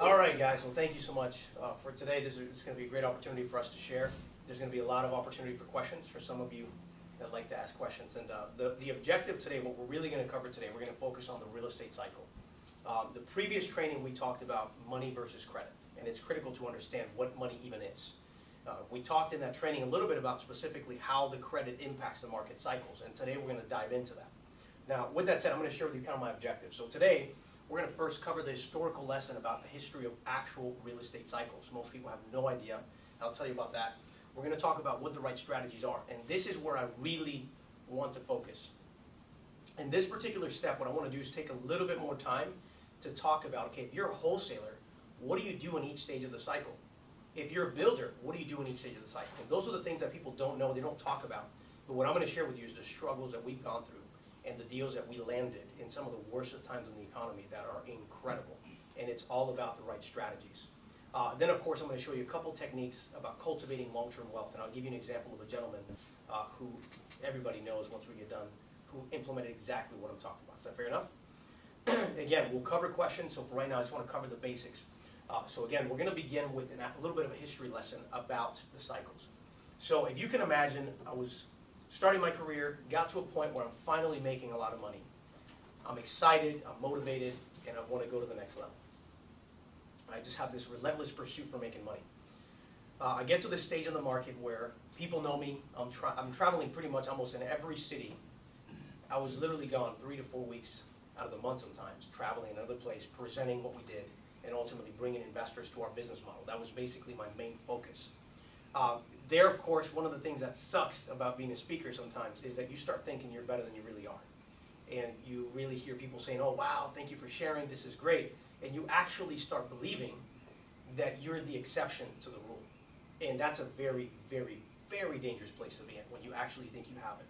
All right, guys. Well, thank you so much for today. This is going to be a great opportunity for us to share. There's going to be a lot of opportunity for questions for some of you that like to ask questions. And the objective today, what we're really going to cover today, we're going to focus on the real estate cycle. The previous training, we talked about money versus credit, and it's critical to understand what money even is. We talked in that training a little bit about specifically how the credit impacts the market cycles, and today we're going to dive into that. Now, with that said, I'm going to share with you kind of my objectives. So today, we're going to first cover the historical lesson about the history of actual real estate cycles. Most people have no idea. I'll tell you about that. We're going to talk about what the right strategies are, and this is where I really want to focus. In this particular step, what I want to do is take a little bit more time to talk about, okay, if you're a wholesaler, what do you do in each stage of the cycle? If you're a builder, what do you do in each stage of the cycle? And those are the things that people don't know, they don't talk about. But what I'm going to share with you is the struggles that we've gone through and the deals that we landed in some of the worst of times in the economy that are incredible. And it's all about the right strategies. Then, of course, I'm going to show you a couple techniques about cultivating long-term wealth. And I'll give you an example of a gentleman who everybody knows once we get done, who implemented exactly what I'm talking about. Is that fair enough? Again, we'll cover questions. So for right now, I just want to cover the basics. So again, we're going to begin with a little bit of a history lesson about the cycles. So if you can imagine, I was starting my career, got to a point where I'm finally making a lot of money. I'm excited, I'm motivated, and I want to go to the next level. I just have this relentless pursuit for making money. I get to this stage in the market where people know me. I'm traveling pretty much almost in every city. I was literally gone 3 to 4 weeks out of the month sometimes, traveling in another place, presenting what we did, and ultimately bringing investors to our business model. That was basically my main focus. There, of course, one of the things that sucks about being a speaker sometimes is that you start thinking you're better than you really are. And you really hear people saying, oh, wow, thank you for sharing, this is great. And you actually start believing that you're the exception to the rule. And that's a very, very, very dangerous place to be in when you actually think you have it.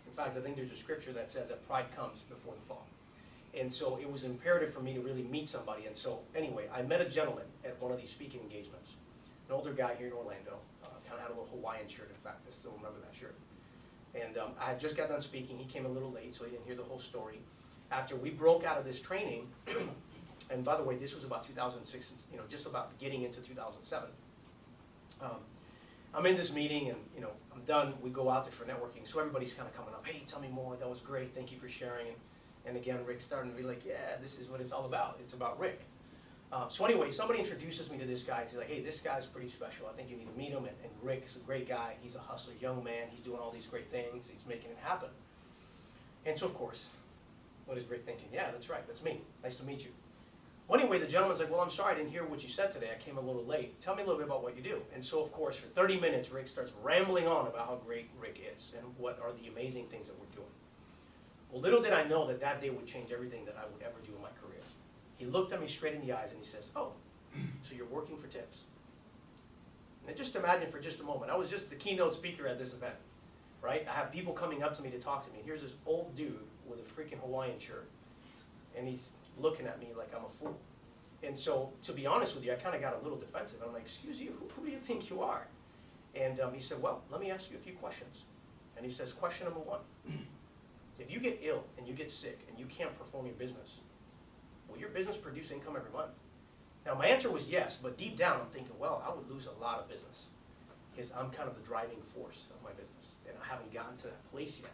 In fact, I think there's a scripture that says that pride comes before the fall. And so it was imperative for me to really meet somebody. And so anyway, I met a gentleman at one of these speaking engagements, an older guy here in Orlando, kind of had a little Hawaiian shirt. In fact, I still remember that shirt. And I had just got done speaking. He came a little late, so he didn't hear the whole story. After we broke out of this training, and by the way, this was about 2006, just about getting into 2007. I'm in this meeting, and I'm done. We go out there for networking, so everybody's kind of coming up. Hey, tell me more. That was great. Thank you for sharing. And again, Rick's starting to be like, yeah, this is what it's all about. It's about Rick. So anyway, somebody introduces me to this guy. He's like, hey, this guy's pretty special. I think you need to meet him. And Rick is a great guy. He's a hustler, young man. He's doing all these great things. He's making it happen. And so, of course, what is Rick thinking? Yeah, that's right. That's me. Nice to meet you. Well, anyway, the gentleman's like, well, I'm sorry I didn't hear what you said today. I came a little late. Tell me a little bit about what you do. And so, of course, for 30 minutes, Rick starts rambling on about how great Rick is and what are the amazing things that we're doing. Well, little did I know that that day would change everything that I would ever do in my career. He looked at me straight in the eyes and he says, oh, so you're working for tips. And just imagine for just a moment, I was just the keynote speaker at this event, right? I have people coming up to me to talk to me. Here's this old dude with a freaking Hawaiian shirt, and he's looking at me like I'm a fool. And so, to be honest with you, I kind of got a little defensive. I'm like, excuse you, who do you think you are? And he said, well, let me ask you a few questions. And he says, question number one. If you get ill and you get sick and you can't perform your business, will your business produce income every month? Now, my answer was yes, but deep down I'm thinking, well, I would lose a lot of business because I'm kind of the driving force of my business, and I haven't gotten to that place yet.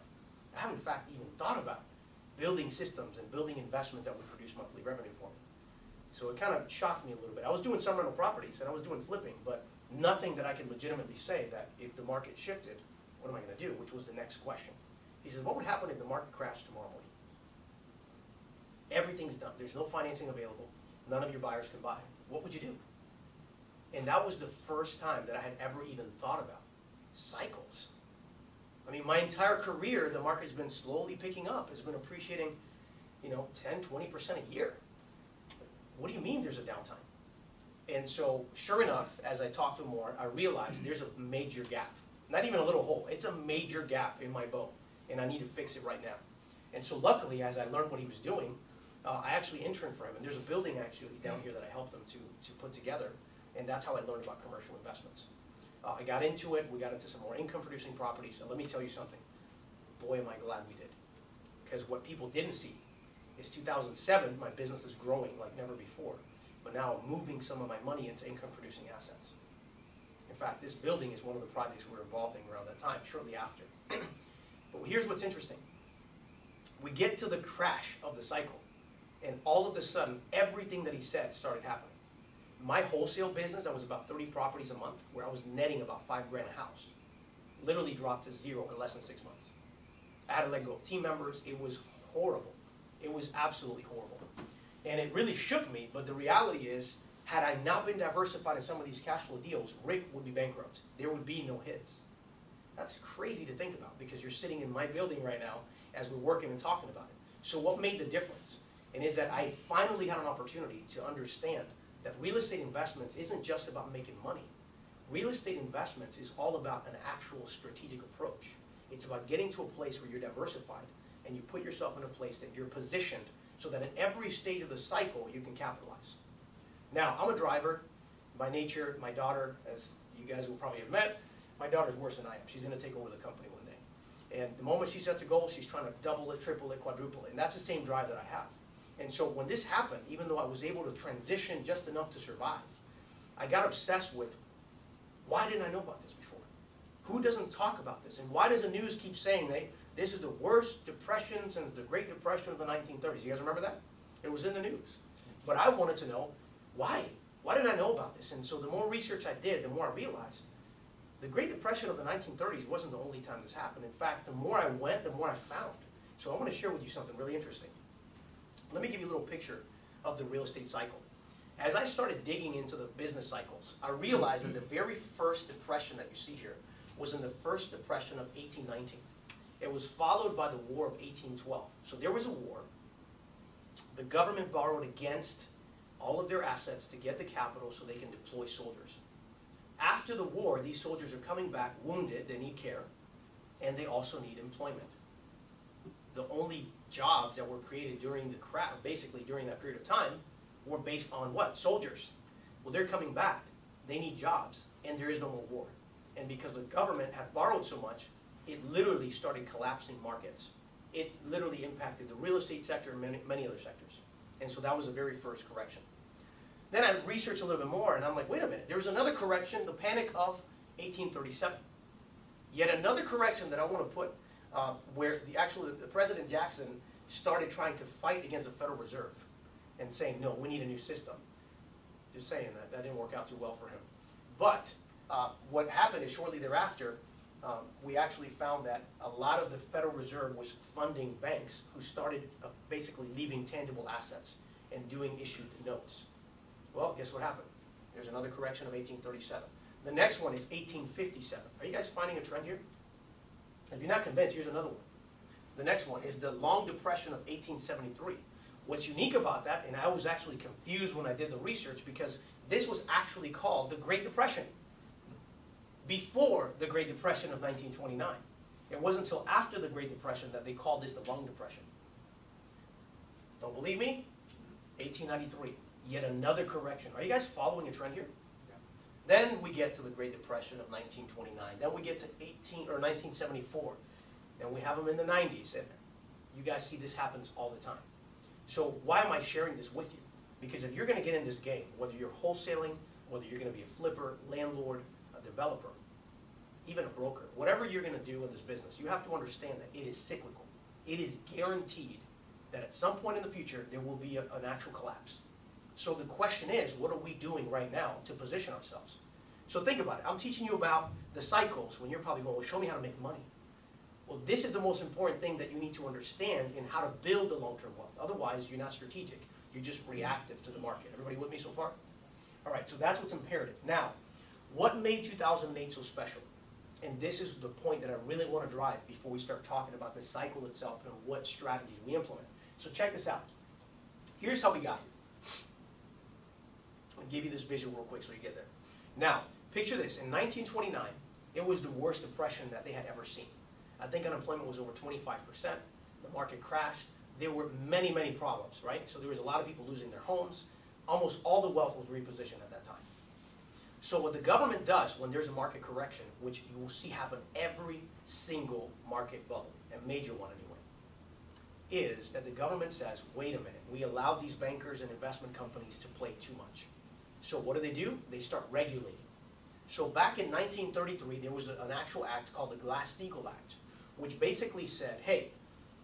I haven't, in fact, even thought about building systems and building investments that would produce monthly revenue for me. So it kind of shocked me a little bit. I was doing some rental properties and I was doing flipping, but nothing that I could legitimately say that if the market shifted, what am I going to do, which was the next question. He says, what would happen if the market crashed tomorrow morning? Everything's done. There's no financing available. None of your buyers can buy. What would you do? And that was the first time that I had ever even thought about cycles. I mean, my entire career, the market's been slowly picking up. It's been appreciating, 10, 20% a year. What do you mean there's a downtime? And so, sure enough, as I talked to him more, I realized there's a major gap. Not even a little hole. It's a major gap in my boat, and I need to fix it right now. And so luckily, as I learned what he was doing, I actually interned for him. And there's a building actually down here that I helped him to put together. And that's how I learned about commercial investments. I got into it. We got into some more income-producing properties. And let me tell you something. Boy, am I glad we did. Because what people didn't see is 2007, my business is growing like never before. but now I'm moving some of my money into income-producing assets. In fact, this building is one of the projects we were involved in around that time, shortly after. But here's what's interesting. We get to the crash of the cycle, and all of a sudden, everything that he said started happening. My wholesale business, that was about 30 properties a month, where I was netting about $5 grand a house, literally dropped to zero in less than 6 months. I had to let go of team members. It was horrible. It was absolutely horrible. And it really shook me, but the reality is, had I not been diversified in some of these cash flow deals, Rick would be bankrupt. There would be no hits. That's crazy to think about, because you're sitting in my building right now as we're working and talking about it. So what made the difference? And is that I finally had an opportunity to understand that real estate investments isn't just about making money. Real estate investments is all about an actual strategic approach. It's about getting to a place where you're diversified and you put yourself in a place that you're positioned so that at every stage of the cycle you can capitalize. Now, I'm a driver by nature. My daughter, as you guys will probably have met, my daughter's worse than I am. She's going to take over the company one day. And the moment she sets a goal, she's trying to double it, triple it, quadruple it. And that's the same drive that I have. And so when this happened, even though I was able to transition just enough to survive, I got obsessed with, why didn't I know about this before? Who doesn't talk about this? And why does the news keep saying this is the worst depression since the Great Depression of the 1930s? You guys remember that? It was in the news. But I wanted to know, why? Why didn't I know about this? And so the more research I did, the more I realized the Great Depression of the 1930s wasn't the only time this happened. In fact, the more I went, the more I found. So I want to share with you something really interesting. Let me give you a little picture of the real estate cycle. As I started digging into the business cycles, I realized that the very first depression that you see here was in the first depression of 1819. It was followed by the War of 1812. So there was a war. The government borrowed against all of their assets to get the capital so they can deploy soldiers. After the war, these soldiers are coming back wounded, they need care, and they also need employment. The only jobs that were created during the basically during that period of time were based on what? Soldiers. Well, they're coming back. They need jobs, and there is no more war. And because the government had borrowed so much, it literally started collapsing markets. It literally impacted the real estate sector and many other sectors. And so that was the very first correction. Then I researched a little bit more, and I'm like, wait a minute. There was another correction, the Panic of 1837. Yet another correction that I want to put where the President Jackson started trying to fight against the Federal Reserve and saying, no, we need a new system. Just saying that didn't work out too well for him. But what happened is shortly thereafter, we actually found that a lot of the Federal Reserve was funding banks who started basically leaving tangible assets and doing issued notes. Well, guess what happened? There's another correction of 1837. The next one is 1857. Are you guys finding a trend here? If you're not convinced, here's another one. The next one is the Long Depression of 1873. What's unique about that, and I was actually confused when I did the research, because this was actually called the Great Depression before the Great Depression of 1929. It wasn't until after the Great Depression that they called this the Long Depression. Don't believe me? 1893, yet another correction. Are you guys following a trend here? Yeah. Then we get to the Great Depression of 1929. Then we get to 1974. Then we have them in the 90s. And you guys see this happens all the time. So why am I sharing this with you? Because if you're going to get in this game, whether you're wholesaling, whether you're going to be a flipper, landlord, a developer, even a broker, whatever you're going to do in this business, you have to understand that it is cyclical. It is guaranteed that at some point in the future, there will be an actual collapse. So the question is, what are we doing right now to position ourselves? So think about it. I'm teaching you about the cycles when you're probably going, well, show me how to make money. Well, this is the most important thing that you need to understand in how to build the long-term wealth. Otherwise, you're not strategic. You're just reactive to the market. Everybody with me so far? All right, so that's what's imperative. Now, what made 2008 so special? And this is the point that I really want to drive before we start talking about the cycle itself and what strategies we implement. So check this out. Here's how we got here. I'll give you this visual real quick so you get there. Now, picture this. In 1929, it was the worst depression that they had ever seen. I think unemployment was over 25%. The market crashed. There were many, many problems, right? So there was a lot of people losing their homes. Almost all the wealth was repositioned at that time. So what the government does when there's a market correction, which you will see happen every single market bubble, a major one anyway, is that the government says, wait a minute, we allowed these bankers and investment companies to play too much. So what do? They start regulating. So back in 1933, there was an actual act called the Glass-Steagall Act, which basically said, hey,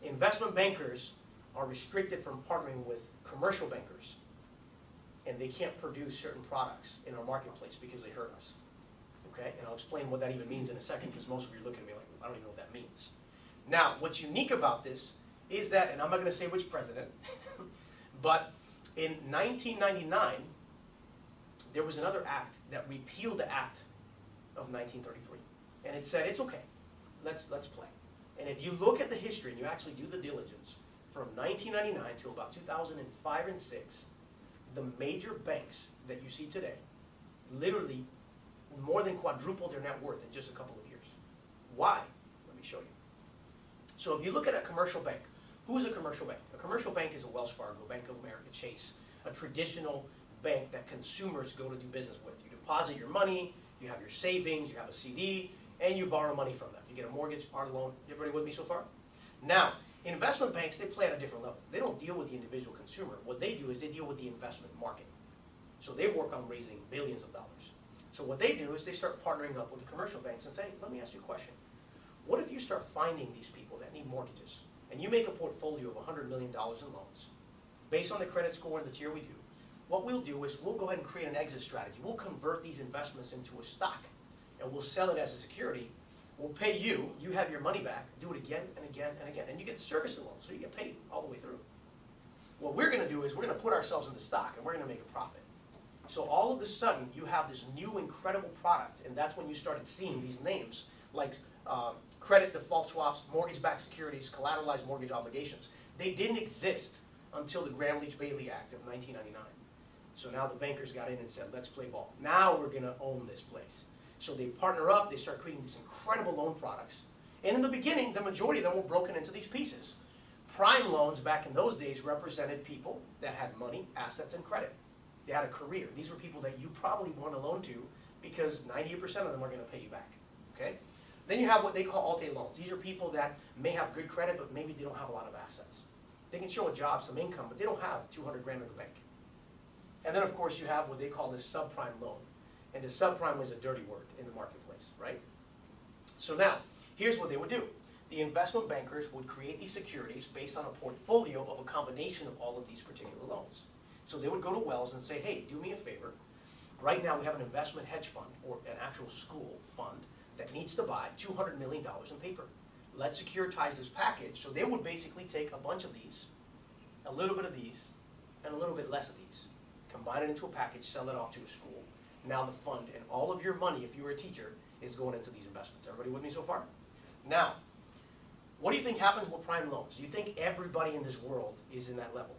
investment bankers are restricted from partnering with commercial bankers, and they can't produce certain products in our marketplace because they hurt us. Okay, and I'll explain what that even means in a second, because most of you are looking at me like, I don't even know what that means. Now, what's unique about this is that, and I'm not going to say which president, but in 1999, there was another act that repealed the act of 1933. And it said, it's okay, let's play. And if you look at the history, and you actually do the diligence, from 1999 to about 2005 and 6, the major banks that you see today literally more than quadrupled their net worth in just a couple of years. Why? Let me show you. So if you look at a commercial bank, who's a commercial bank? A commercial bank is a Wells Fargo, Bank of America, Chase, a traditional bank that consumers go to do business with. You deposit your money, you have your savings, you have a CD, and you borrow money from them. You get a mortgage, or a loan. Everybody with me so far? Now, investment banks, they play at a different level. They don't deal with the individual consumer. What they do is they deal with the investment market. So they work on raising billions of dollars. So what they do is they start partnering up with the commercial banks and say, let me ask you a question. What if you start finding these people that need mortgages, and you make a portfolio of $100 million in loans, based on the credit score and the tier we do? What we'll do is we'll go ahead and create an exit strategy. We'll convert these investments into a stock, and we'll sell it as a security. We'll pay you, you have your money back, do it again and again and again, and you get to service the loan, so you get paid all the way through. What we're going to do is we're going to put ourselves in the stock, and we're going to make a profit. So all of a sudden, you have this new incredible product, and that's when you started seeing these names like credit default swaps, mortgage-backed securities, collateralized mortgage obligations. They didn't exist until the Gramm-Leach-Bailey Act of 1999. So now the bankers got in and said, let's play ball. Now we're going to own this place. So they partner up, they start creating these incredible loan products. And in the beginning, the majority of them were broken into these pieces. Prime loans back in those days represented people that had money, assets, and credit. They had a career. These were people that you probably want a loan to because 98% of them are going to pay you back. Okay? Then you have what they call alt-A loans. These are people that may have good credit, but maybe they don't have a lot of assets. They can show a job, some income, but they don't have 200 grand in the bank. And then, of course, you have what they call this subprime loan. And the subprime was a dirty word in the marketplace, right? So now, here's what they would do. The investment bankers would create these securities based on a portfolio of a combination of all of these particular loans. So they would go to Wells and say, hey, do me a favor. Right now we have an investment hedge fund, or an actual school fund, that needs to buy $200 million in paper. Let's securitize this package. So they would basically take a bunch of these, a little bit of these, and a little bit less of these, combine it into a package, sell it off to a school. Now the fund and all of your money, if you were a teacher, is going into these investments. Everybody with me so far? Now, what do you think happens with prime loans? Do you think everybody in this world is in that level?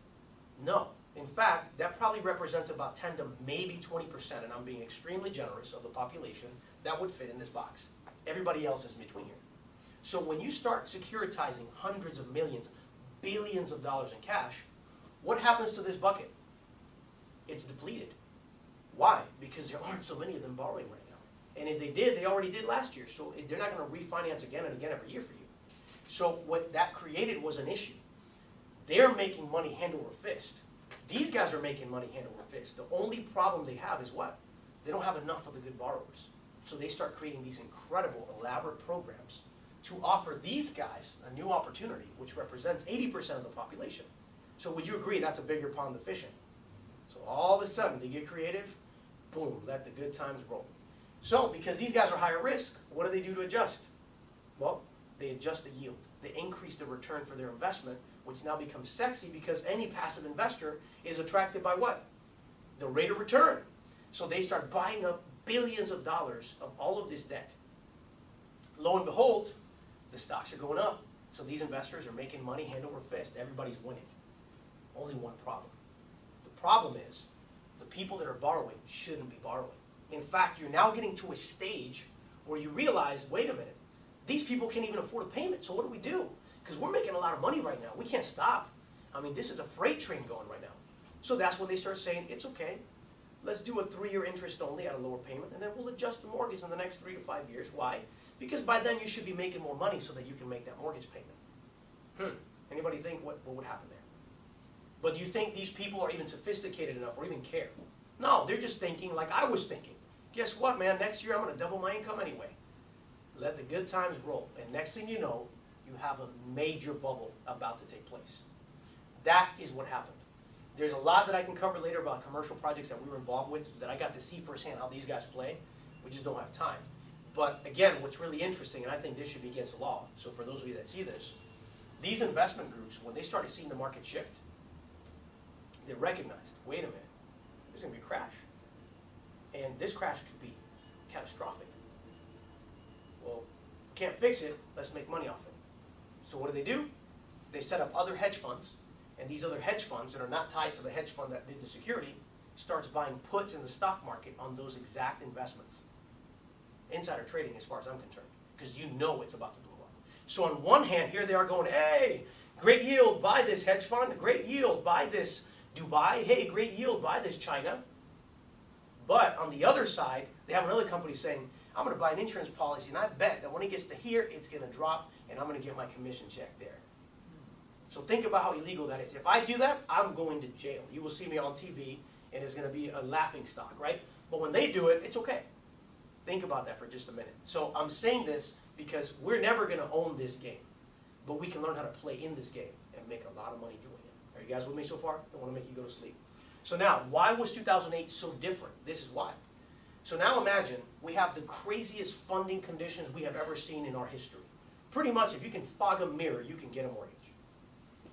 No. In fact, that probably represents about 10 to maybe 20%, and I'm being extremely generous, of the population that would fit in this box. Everybody else is in between here. So when you start securitizing hundreds of millions, billions of dollars in cash, what happens to this bucket? It's depleted. Why? Because there aren't so many of them borrowing right now. And if they did, they already did last year, so they're not going to refinance again and again every year for you. So what that created was an issue. They're making money hand over fist. These guys are making money hand over fist. The only problem they have is what? They don't have enough of the good borrowers. So they start creating these incredible, elaborate programs to offer these guys a new opportunity, which represents 80% of the population. So would you agree that's a bigger pond to fish in? So all of a sudden, they get creative, boom, let the good times roll. So because these guys are higher risk, what do to adjust? Well, they adjust the yield. They increase the return for their investment, which now becomes sexy because any passive investor is attracted by what? The rate of return. So they start buying up billions of dollars of all of this debt. Lo and behold, the stocks are going up. So these investors are making money hand over fist. Everybody's winning. Only one problem. The problem is the people that are borrowing shouldn't be borrowing. In fact, you're now getting to a stage where you realize, wait a minute, these people can't even afford a payment. So what do? Because we're making a lot of money right now. We can't stop. I mean, this is a freight train going right now. So that's when they start saying, it's okay. Let's do a 3-year interest only at a lower payment, and then we'll adjust the mortgage in the next 3 to 5 years. Why? Because by then you should be making more money so that you can make that mortgage payment. Anybody think what would happen there? But do you think these people are even sophisticated enough or even care? No, they're just thinking like I was thinking. Guess what, man? Next year I'm going to double my income anyway. Let the good times roll. And next thing you know, you have a major bubble about to take place. That is what happened. There's a lot that I can cover later about commercial projects that we were involved with that I got to see firsthand how these guys play. We just don't have time. But again, what's really interesting, and I think this should be against the law, so for those of you that see this, these investment groups, when they started seeing the market shift, they recognized, wait a minute, there's going to be a crash. And this crash could be catastrophic. Well, can't fix it, let's make money off it. So what do? They set up other hedge funds, and these other hedge funds that are not tied to the hedge fund that did the security starts buying puts in the stock market on those exact investments. Insider trading as far as I'm concerned, because you know it's about to blow up. So on one hand, here they are going, hey, great yield, buy this hedge fund, great yield, buy this Dubai, hey, great yield, buy this China. But on the other side, they have another company saying, I'm going to buy an insurance policy, and I bet that when it gets to here, it's going to drop, and I'm going to get my commission check there. So think about how illegal that is. If I do that, I'm going to jail. You will see me on TV, and it's going to be a laughing stock, right? But when they do it, it's okay. Think about that for just a minute. So I'm saying this because we're never going to own this game, but we can learn how to play in this game and make a lot of money doing it. Are you guys with me so far? I don't want to make you go to sleep. So now, why was 2008 so different? This is why. So now imagine we have the craziest funding conditions we have ever seen in our history. Pretty much, if you can fog a mirror, you can get a mortgage.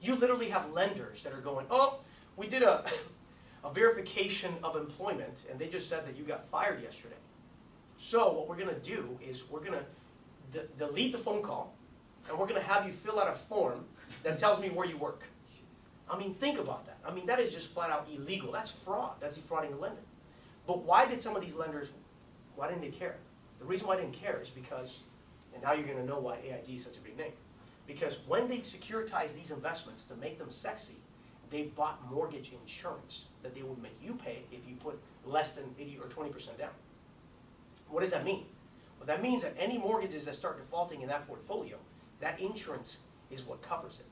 You literally have lenders that are going, oh, we did a verification of employment, and they just said that you got fired yesterday. So what we're going to do is we're going to delete the phone call, and we're going to have you fill out a form that tells me where you work. I mean, think about that. I mean, that is just flat out illegal. That's fraud. That's defrauding the lender. But why did some of these lenders, why didn't they care? The reason why they didn't care is because, and now you're going to know why AIG is such a big name, because when they securitized these investments to make them sexy, they bought mortgage insurance that they would make you pay if you put less than 80 or 20% down. What does that mean? Well, that means that any mortgages that start defaulting in that portfolio, that insurance is what covers it.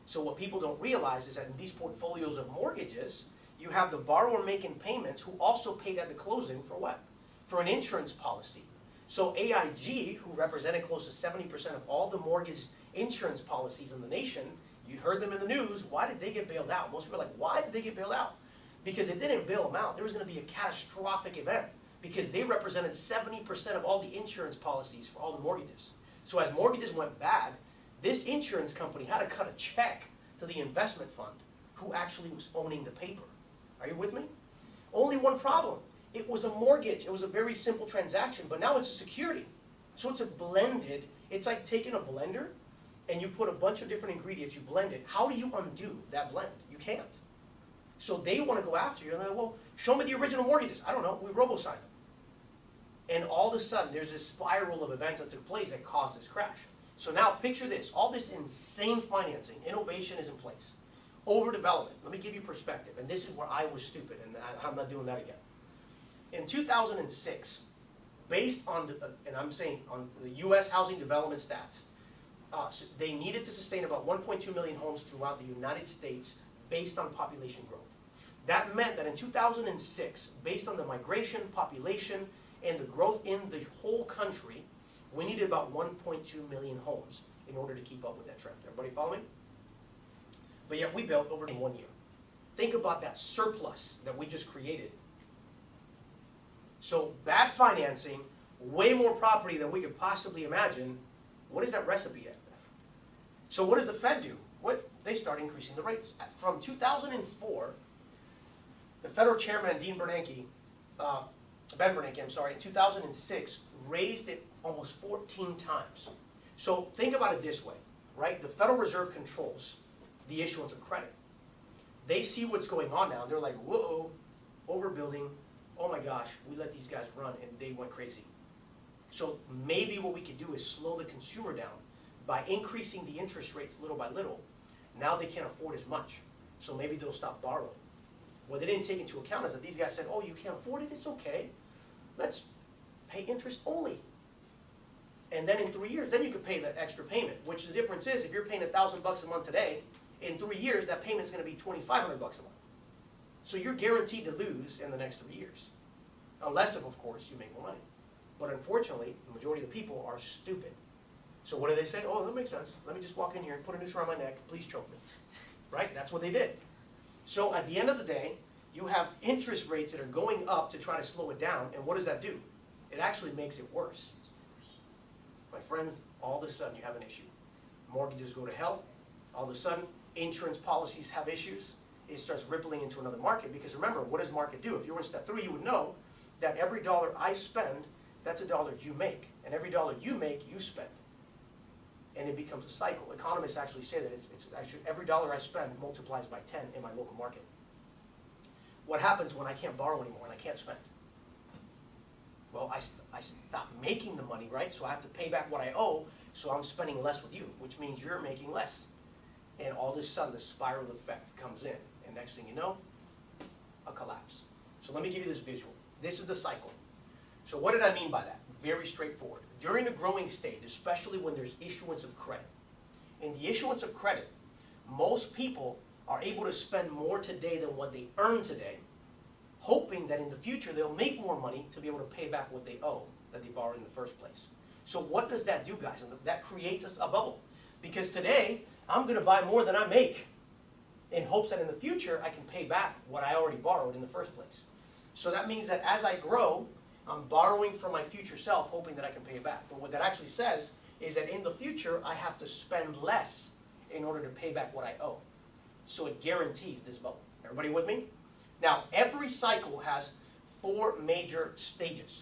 So what people don't realize is that in these portfolios of mortgages, you have the borrower making payments who also paid at the closing for what? For an insurance policy. So AIG, who represented close to 70% of all the mortgage insurance policies in the nation, you heard them in the news, why did they get bailed out? Most people are like, why did they get bailed out? Because it didn't bail them out. There was going to be a catastrophic event because they represented 70% of all the insurance policies for all the mortgages. So as mortgages went bad, this insurance company had to cut a check to the investment fund who actually was owning the paper. Are you with me? Only one problem. It was a mortgage. It was a very simple transaction, but now it's a security. So it's a blended, it's like taking a blender and you put a bunch of different ingredients, you blend it. How do you undo that blend? You can't. So they want to go after you and they're like, well, show me the original mortgages. I don't know, we robo-signed them. And all of a sudden, there's this spiral of events that took place that caused this crash. So now picture this, all this insane financing, innovation is in place. Overdevelopment, let me give you perspective, and this is where I was stupid, and I'm not doing that again. In 2006, based on, and I'm saying on the US housing development stats, so they needed to sustain about 1.2 million homes throughout the United States based on population growth. That meant that in 2006, based on the migration, population, and the growth in the whole country, we needed about 1.2 million homes in order to keep up with that trend. Everybody follow me? But yet we built over in 1 year. Think about that surplus that we just created. So bad financing, way more property than we could possibly imagine. What is that recipe at? So what does the Fed do? They start increasing the rates. From 2004, the federal chairman, Ben Bernanke, in 2006, raised it almost 14 times. So think about it this way, right? The Federal Reserve controls the issuance of credit. They see what's going on now. They're like, whoa, overbuilding. Oh my gosh, we let these guys run and they went crazy. So maybe what we could do is slow the consumer down by increasing the interest rates little by little. Now they can't afford as much. So maybe they'll stop borrowing. What they didn't take into account is that these guys said, oh, you can't afford it? It's okay. Let's pay interest only. And then in 3 years, then you could pay that extra payment, which the difference is if you're paying $1,000 a month today, in 3 years, that payment's gonna be $2,500 a month. So you're guaranteed to lose in the next 3 years. Unless, of course, you make more money. But unfortunately, the majority of the people are stupid. So what do they say? Oh, that makes sense. Let me just walk in here and put a noose around my neck. Please choke me. Right? That's what they did. So at the end of the day, you have interest rates that are going up to try to slow it down. And what does that do? It actually makes it worse. My friends, all of a sudden you have an issue. Mortgages go to hell. All of a sudden, insurance policies have issues. It starts rippling into another market. Because remember, what does market do? If you were in step 3, you would know that every dollar I spend, that's a dollar you make. And every dollar you make, you spend. And it becomes a cycle. Economists actually say that it's actually every dollar I spend multiplies by 10 in my local market. What happens when I can't borrow anymore and I can't spend? Well, I stop making the money, right? So I have to pay back what I owe, so I'm spending less with you, which means you're making less. And all of a sudden, the spiral effect comes in. And next thing you know, a collapse. So let me give you this visual. This is the cycle. So what did I mean by that? Very straightforward. During the growing stage, especially when there's issuance of credit, in the issuance of credit, most people are able to spend more today than what they earn today, hoping that in the future they'll make more money to be able to pay back what they owe that they borrowed in the first place. So what does that do, guys? And that creates a bubble. Because today, I'm going to buy more than I make in hopes that in the future I can pay back what I already borrowed in the first place. So that means that as I grow, I'm borrowing from my future self, hoping that I can pay it back. But what that actually says is that in the future, I have to spend less in order to pay back what I owe. So it guarantees this bubble. Everybody with me? Now, every cycle has 4 major stages.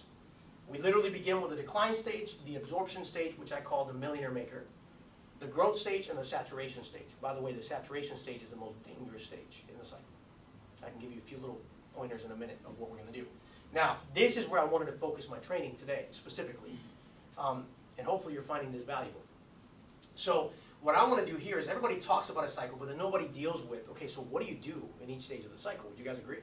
We literally begin with the decline stage, the absorption stage, which I call the millionaire maker, the growth stage, and the saturation stage. By the way, the saturation stage is the most dangerous stage in the cycle. I can give you a few little pointers in a minute of what we're going to do. Now, this is where I wanted to focus my training today, specifically. And hopefully you're finding this valuable. So what I want to do here is everybody talks about a cycle, but then nobody deals with, okay, so what do you do in each stage of the cycle? Would you guys agree?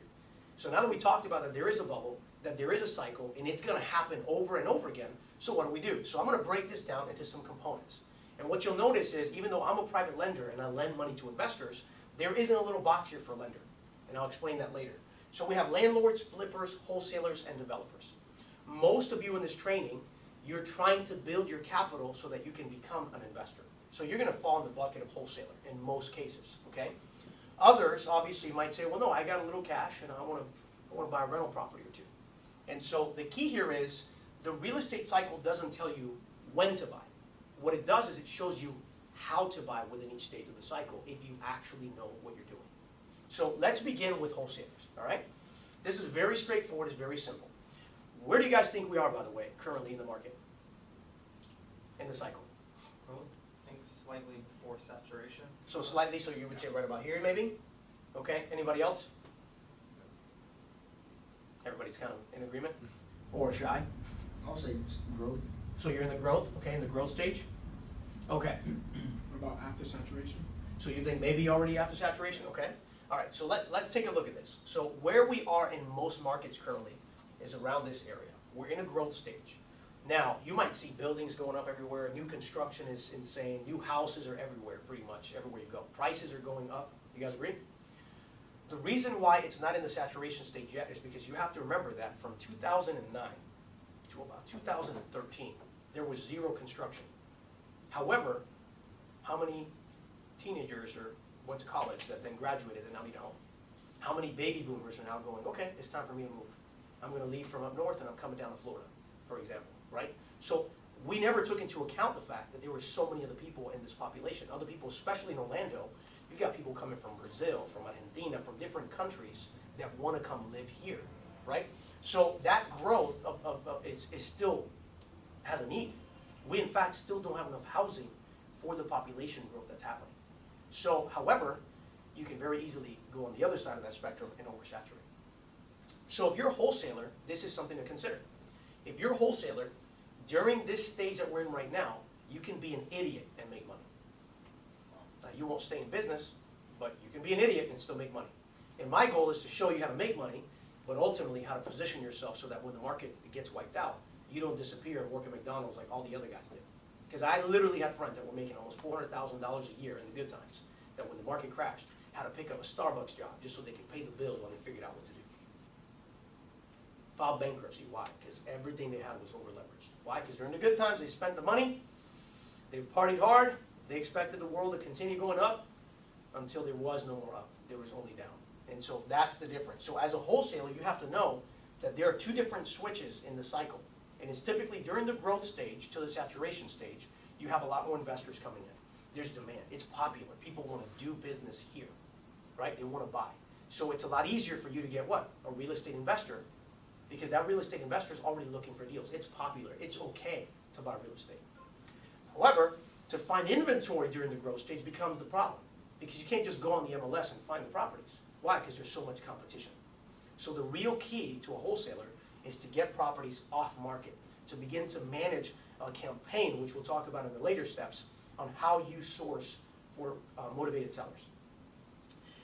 So now that we talked about that there is a bubble, that there is a cycle, and it's going to happen over and over again, so what do? So I'm going to break this down into some components. And what you'll notice is, even though I'm a private lender and I lend money to investors, there isn't a little box here for a lender. And I'll explain that later. So we have landlords, flippers, wholesalers, and developers. Most of you in this training, you're trying to build your capital so that you can become an investor. So you're going to fall in the bucket of wholesaler in most cases, okay? Others obviously might say, well, no, I got a little cash and I want to buy a rental property or two. And so the key here is the real estate cycle doesn't tell you when to buy. What it does is it shows you how to buy within each stage of the cycle if you actually know what you're doing. So let's begin with wholesalers, all right? This is very straightforward, it's very simple. Where do you guys think we are, by the way, currently in the market, in the cycle? I think slightly before saturation. So slightly, so you would say right about here maybe? Okay, anybody else? Everybody's kind of in agreement? Or shy? I'll say growth. So you're in the growth, okay, in the growth stage? Okay. What about after saturation? So you think maybe already after saturation, okay? All right, so let's take a look at this. So where we are in most markets currently is around this area. We're in a growth stage. Now, you might see buildings going up everywhere. New construction is insane. New houses are everywhere, pretty much, everywhere you go. Prices are going up. You guys agree? The reason why it's not in the saturation stage yet is because you have to remember that from 2009 to about 2013, there was zero construction. However, how many teenagers went to college that then graduated and now need a home? How many baby boomers are now going, okay, it's time for me to move. I'm going to leave from up north and I'm coming down to Florida, for example, right? So we never took into account the fact that there were so many other people in this population. Other people, especially in Orlando, you got people coming from Brazil, from Argentina, from different countries that want to come live here, right? So that growth is still has a need. We, in fact, still don't have enough housing for the population growth that's happening. So, however, you can very easily go on the other side of that spectrum and oversaturate. So if you're a wholesaler, this is something to consider. If you're a wholesaler, during this stage that we're in right now, you can be an idiot and make money. Now, you won't stay in business, but you can be an idiot and still make money. And my goal is to show you how to make money, but ultimately how to position yourself so that when the market gets wiped out, you don't disappear and work at McDonald's like all the other guys did. Because I literally had friends that were making almost $400,000 a year in the good times, that when the market crashed, had to pick up a Starbucks job just so they could pay the bills while they figured out what to do. Filed bankruptcy, why? Because everything they had was over leveraged. Why? Because during the good times, they spent the money, they partied hard, they expected the world to continue going up until there was no more up, there was only down. And so that's the difference. So as a wholesaler, you have to know that there are two different switches in the cycle. And it's typically during the growth stage to the saturation stage, you have a lot more investors coming in. There's demand, it's popular, people want to do business here, right? They want to buy. So it's a lot easier for you to get what? A real estate investor, because that real estate investor is already looking for deals. It's popular, it's okay to buy real estate. However, to find inventory during the growth stage becomes the problem, because you can't just go on the MLS and find the properties. Why? Because there's so much competition. So the real key to a wholesaler is to get properties off market, to begin to manage a campaign, which we'll talk about in the later steps, on how you source for motivated sellers.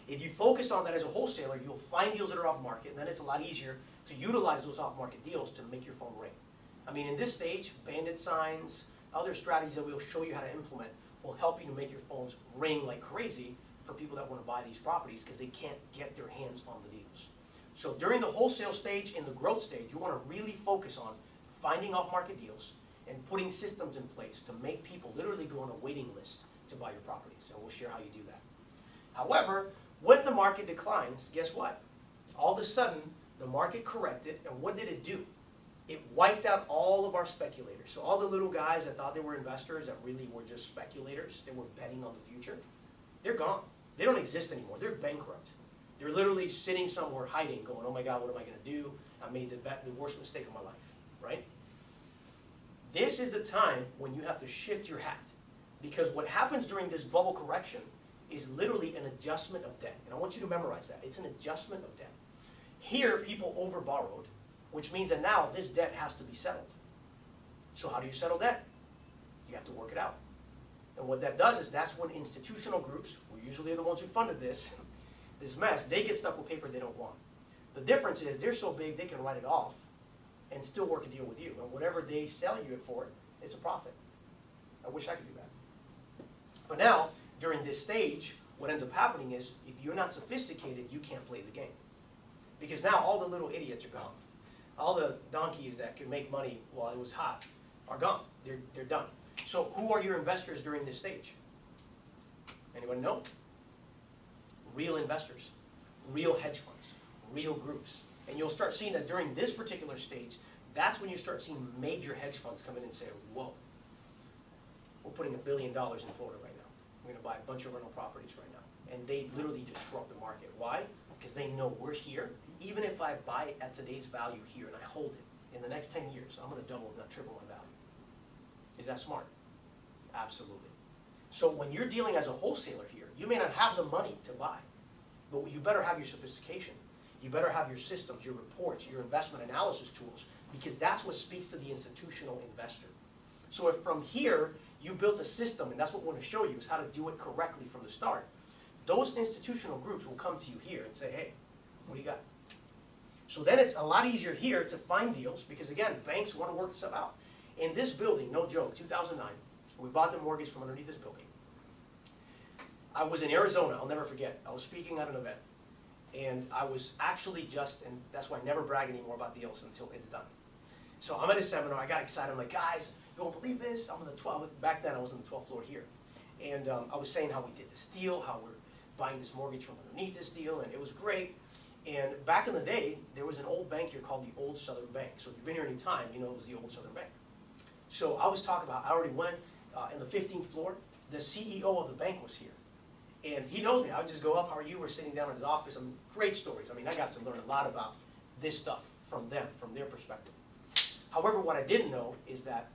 If you focus on that as a wholesaler, you'll find deals that are off market, and then it's a lot easier to utilize those off market deals to make your phone ring. I mean, in this stage, bandit signs, other strategies that we'll show you how to implement will help you to make your phones ring like crazy for people that want to buy these properties because they can't get their hands on the deals. So during the wholesale stage and the growth stage, you want to really focus on finding off-market deals and putting systems in place to make people literally go on a waiting list to buy your properties. And we'll share how you do that. However, when the market declines, guess what? All of a sudden, the market corrected, and what did it do? It wiped out all of our speculators. So all the little guys that thought they were investors that really were just speculators, they were betting on the future, they're gone. They don't exist anymore. They're bankrupt. They're literally sitting somewhere hiding, going, oh my God, what am I going to do? I made the worst mistake of my life, right? This is the time when you have to shift your hat, because what happens during this bubble correction is literally an adjustment of debt. And I want you to memorize that. It's an adjustment of debt. Here, people overborrowed, which means that now this debt has to be settled. So how do you settle debt? You have to work it out. And what that does is that's when institutional groups, who usually are the ones who funded this mess, they get stuck with paper they don't want. The difference is they're so big they can write it off and still work a deal with you. And whatever they sell you it for, it's a profit. I wish I could do that. But now, during this stage, what ends up happening is if you're not sophisticated, you can't play the game. Because now all the little idiots are gone. All the donkeys that could make money while it was hot are gone. They're done. So who are your investors during this stage? Anyone know? Real investors, real hedge funds, real groups. And you'll start seeing that during this particular stage, that's when you start seeing major hedge funds come in and say, whoa, we're putting $1 billion in Florida right now. We're going to buy a bunch of rental properties right now. And they literally disrupt the market. Why? Because they know we're here. Even if I buy it at today's value here and I hold it, in the next 10 years, I'm going to double, if not triple my value. Is that smart? Absolutely. So when you're dealing as a wholesaler here, you may not have the money to buy, but you better have your sophistication. You better have your systems, your reports, your investment analysis tools, because that's what speaks to the institutional investor. So if from here you built a system, and that's what we want to show you, is how to do it correctly from the start, those institutional groups will come to you here and say, hey, what do you got? So then it's a lot easier here to find deals, because again, banks want to work stuff out. In this building, no joke, 2009, we bought the mortgage from underneath this building. I was in Arizona, I'll never forget. I was speaking at an event. And I was actually and that's why I never brag anymore about deals until it's done. So I'm at a seminar, I got excited, I'm like, guys, you won't believe this, I'm on the 12th, back then I was on the 12th floor here. And I was saying how we did this deal, how we're buying this mortgage from underneath this deal, and it was great. And back in the day, there was an old bank here called the Old Southern Bank. So if you've been here any time, you know it was the Old Southern Bank. So I was talking about, I already went in the 15th floor, the CEO of the bank was here. And he knows me. I would just go up, how are you? We're sitting down in his office. Great stories. I mean, I got to learn a lot about this stuff from them, from their perspective. However, what I didn't know is that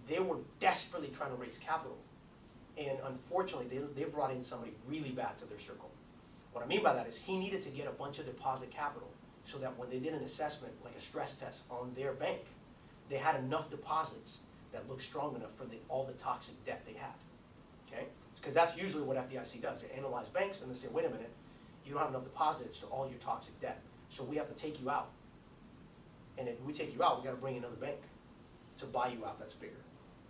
they were desperately trying to raise capital. And unfortunately, they brought in somebody really bad to their circle. What I mean by that is he needed to get a bunch of deposit capital so that when they did an assessment, like a stress test on their bank, they had enough deposits that looked strong enough for all the toxic debt they had. Okay? Because that's usually what FDIC does. They analyze banks and they say, wait a minute, you don't have enough deposits to all your toxic debt, so we have to take you out. And if we take you out, we got to bring another bank. to buy you out that's bigger.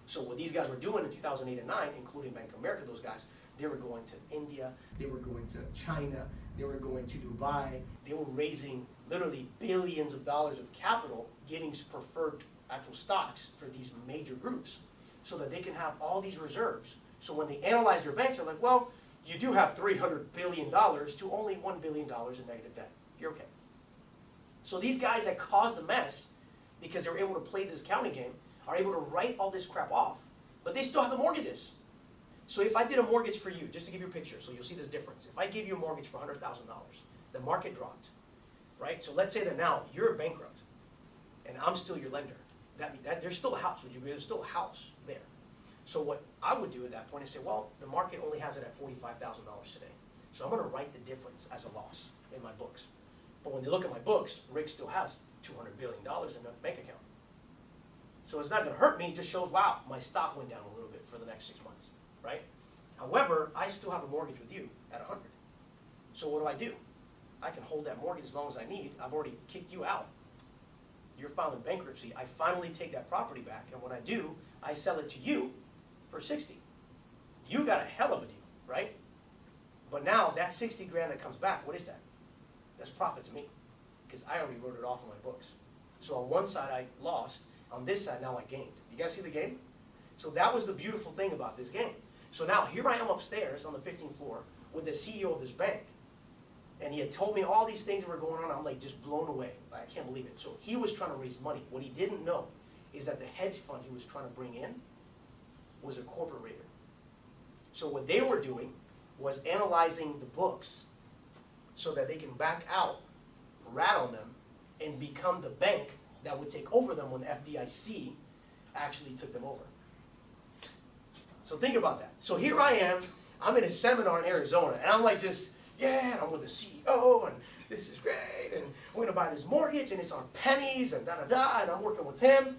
So what these guys were doing in 2008 and 9, including Bank of America, those guys, they were going to India, they were going to China, they were going to Dubai, they were raising literally billions of dollars of capital, getting preferred actual stocks for these major groups, so that they can have all these reserves. So when they analyze their banks, they're like, well, you do have $300 billion to only $1 billion in negative debt. You're okay. So these guys that caused the mess, because they were able to play this accounting game, are able to write all this crap off, but they still have the mortgages. So if I did a mortgage for you, just to give you a picture, so you'll see this difference. If I gave you a mortgage for $100,000, the market dropped, right? So let's say that now you're bankrupt, and I'm still your lender. That there's still a house. Would you agree? There's still a house there. So what I would do at that point is say, well, the market only has it at $45,000 today. So I'm going to write the difference as a loss in my books. But when they look at my books, Rick still has $200 billion in the bank account. So it's not going to hurt me. It just shows, wow, my stock went down a little bit for the next 6 months, right? However, I still have a mortgage with you at 100. So what do? I can hold that mortgage as long as I need. I've already kicked you out. You're filing bankruptcy. I finally take that property back, and when I do, I sell it to you for 60. You got a hell of a deal, right? But now that 60 grand that comes back, what is that? That's profit to me, because I already wrote it off on my books. So on one side I lost, on this side now I gained. You guys see the game? So that was the beautiful thing about this game. So now here I am upstairs on the 15th floor with the CEO of this bank, and he had told me all these things that were going on. I'm like just blown away. I can't believe it. So he was trying to raise money. What he didn't know is that the hedge fund he was trying to bring in was a corporate raider. So what they were doing was analyzing the books so that they can back out, rat on them, and become the bank that would take over them when FDIC actually took them over. So think about that. So here I am, I'm in a seminar in Arizona, and I'm like just, yeah, I'm with the CEO, and this is great, and we're gonna buy this mortgage, and it's on pennies, and da-da-da, and I'm working with him,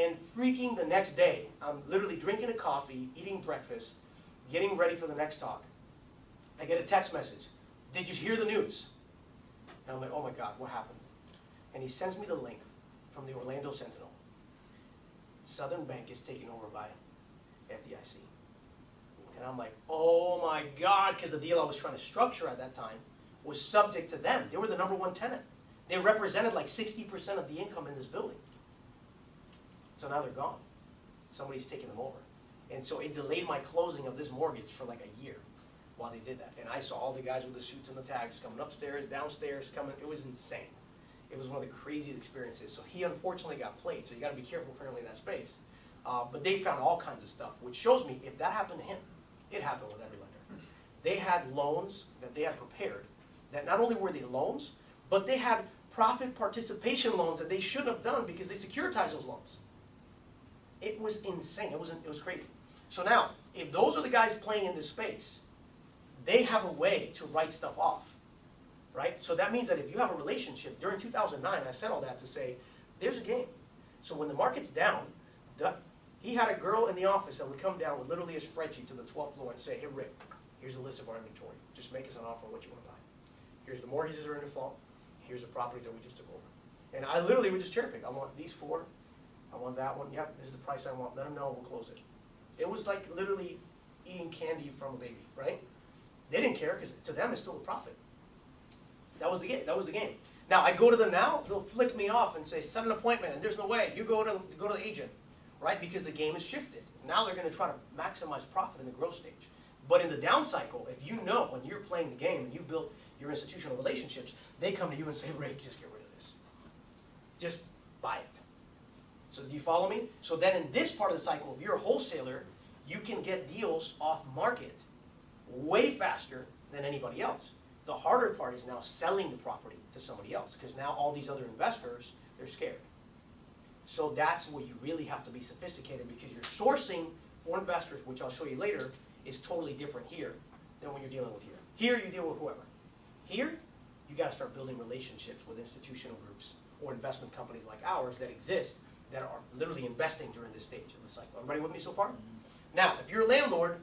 and freaking the next day, I'm literally drinking a coffee, eating breakfast, getting ready for the next talk. I get a text message. Did you hear the news? And I'm like, oh my God, what happened? And he sends me the link from the Orlando Sentinel. Southern Bank is taken over by FDIC. And I'm like, oh my God, because the deal I was trying to structure at that time was subject to them. They were the #1 tenant. They represented like 60% of the income in this building. So now they're gone. Somebody's taking them over. And so it delayed my closing of this mortgage for like a year while they did that. And I saw all the guys with the suits and the tags coming upstairs, downstairs, coming. It was insane. It was one of the craziest experiences. So he unfortunately got played. So you got to be careful apparently in that space. But they found all kinds of stuff, which shows me if that happened to him, it happened with every lender. They had loans that they had prepared that not only were they loans, but they had profit participation loans that they shouldn't have done because they securitized those loans. It was insane. It was crazy. So now, if those are the guys playing in this space, they have a way to write stuff off, right? So that means that if you have a relationship, during 2009, I said all that to say, there's a game. So when the market's down, he had a girl in the office that would come down with literally a spreadsheet to the 12th floor and say, hey, Rick, here's a list of our inventory. Just make us an offer on what you want to buy. Here's the mortgages that are in default. Here's the properties that we just took over. And I literally would just cherry pick. I want these 4. I want that one. Yep, this is the price I want. Let them know. We'll close it. It was like literally eating candy from a baby, right? They didn't care because to them it's still a profit. That was the game. That was the game. Now I go to them now. They'll flick me off and say, set an appointment. And there's no way. You go to the agent, right? Because the game has shifted. Now they're going to try to maximize profit in the growth stage. But in the down cycle, if you know when you're playing the game and you built your institutional relationships, they come to you and say, Ray, just get rid of this. Just buy it. So do you follow me? So then in this part of the cycle, if you're a wholesaler, you can get deals off market way faster than anybody else. The harder part is now selling the property to somebody else because now all these other investors, they're scared. So that's where you really have to be sophisticated because you're sourcing for investors, which I'll show you later, is totally different here than what you're dealing with here. Here you deal with whoever. Here, you got to start building relationships with institutional groups or investment companies like ours that exist that are literally investing during this stage of the cycle. Everybody with me so far? Now, if you're a landlord,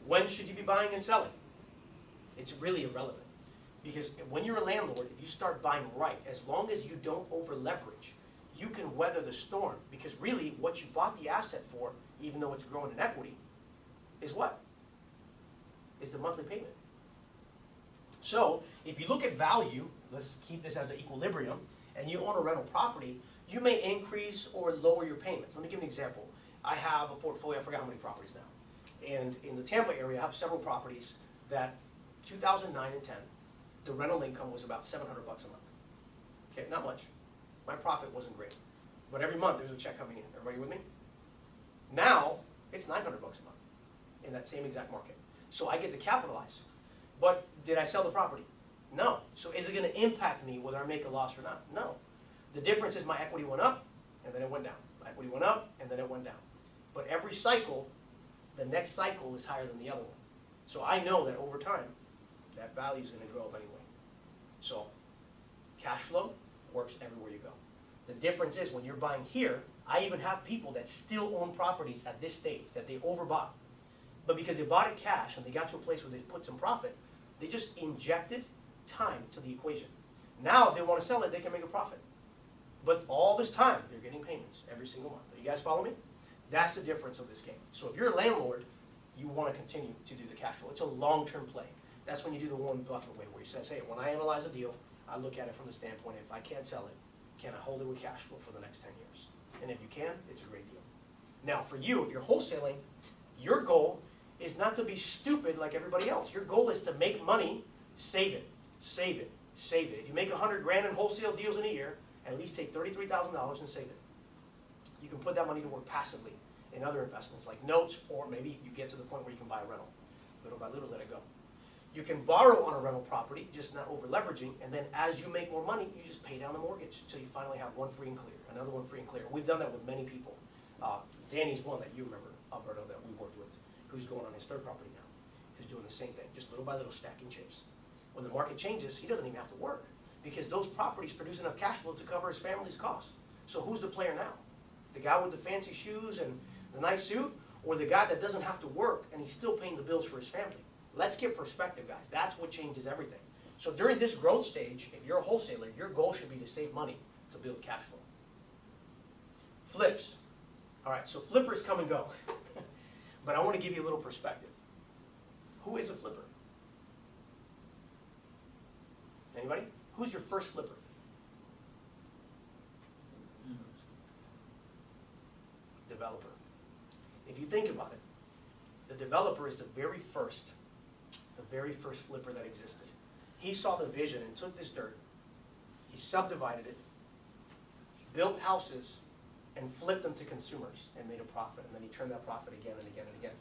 when should you be buying and selling? It's really irrelevant. Because when you're a landlord, if you start buying right, as long as you don't over leverage, you can weather the storm, because really what you bought the asset for, even though it's growing in equity, is what? Is the monthly payment. So if you look at value, let's keep this as an equilibrium, and you own a rental property, you may increase or lower your payments. Let me give you an example. I have a portfolio, I forgot how many properties now. And in the Tampa area, I have several properties that 2009 and 10, the rental income was about $700 a month. Okay, not much. My profit wasn't great. But every month there's a check coming in. Everybody with me? Now, it's $900 a month in that same exact market. So I get to capitalize. But did I sell the property? No. So is it going to impact me whether I make a loss or not? No. The difference is my equity went up, and then it went down. My equity went up, and then it went down. But every cycle, the next cycle is higher than the other one. So I know that over time, that value is going to grow up anyway. So cash flow works everywhere you go. The difference is when you're buying here, I even have people that still own properties at this stage that they overbought. But because they bought it cash and they got to a place where they put some profit, they just injected time to the equation. Now, if they want to sell it, they can make a profit. But all this time, they're getting payments every single month. You guys follow me? That's the difference of this game. So if you're a landlord, you want to continue to do the cash flow. It's a long-term play. That's when you do the Warren Buffett way, where he says, hey, when I analyze a deal, I look at it from the standpoint, if I can't sell it, can I hold it with cash flow for the next 10 years? And if you can, it's a great deal. Now, for you, if you're wholesaling, your goal is not to be stupid like everybody else. Your goal is to make money, save it, save it, save it. If you make 100 grand in wholesale deals in a year, at least take $33,000 and save it. You can put that money to work passively in other investments like notes, or maybe you get to the point where you can buy a rental. Little by little, let it go. You can borrow on a rental property, just not over leveraging, and then as you make more money, you just pay down the mortgage until you finally have one free and clear, another one free and clear. We've done that with many people. Danny's one that you remember, Alberto, that we worked with, who's going on his third property now, who's doing the same thing, just little by little stacking chips. When the market changes, he doesn't even have to work, because those properties produce enough cash flow to cover his family's costs. So who's the player now? The guy with the fancy shoes and the nice suit, or the guy that doesn't have to work and he's still paying the bills for his family? Let's get perspective, guys. That's what changes everything. So during this growth stage, if you're a wholesaler, your goal should be to save money to build cash flow. Flips. All right, so flippers come and go. But I want to give you a little perspective. Who is a flipper? Anybody? Who's your first flipper? Developer. If you think about it, the developer is the very first flipper that existed. He saw the vision and took this dirt, he subdivided it, built houses, and flipped them to consumers and made a profit, and then he turned that profit again and again and again.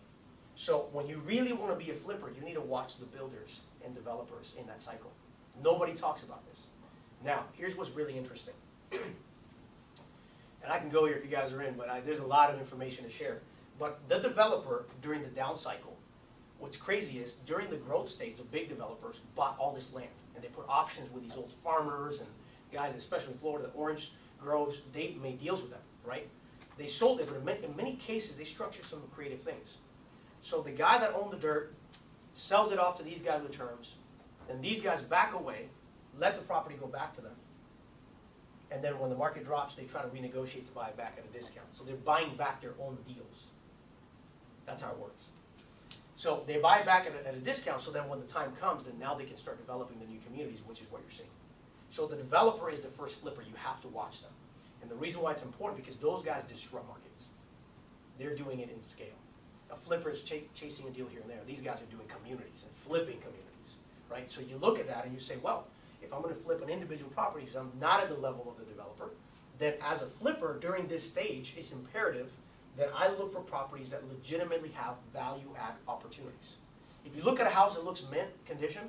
So when you really want to be a flipper, you need to watch the builders and developers in that cycle. Nobody talks about this. Now, here's what's really interesting. And I can go here if you guys are in, but there's a lot of information to share. But the developer, during the down cycle, what's crazy is during the growth stage, the big developers bought all this land. And they put options with these old farmers and guys, especially in Florida, the orange groves, they made deals with them, right? They sold it, but in many cases, they structured some creative things. So the guy that owned the dirt sells it off to these guys with terms, and these guys back away, let the property go back to them. And then when the market drops, they try to renegotiate to buy it back at a discount. So they're buying back their own deals. That's how it works. So they buy it back at a discount, so then when the time comes, then now they can start developing the new communities, which is what you're seeing. So the developer is the first flipper. You have to watch them. And the reason why it's important, because those guys disrupt markets. They're doing it in scale. A flipper is chasing a deal here and there. These guys are doing communities and flipping communities, right? So you look at that and you say, well, if I'm going to flip an individual property because I'm not at the level of the developer, then as a flipper during this stage, it's imperative that I look for properties that legitimately have value-add opportunities. If you look at a house that looks mint condition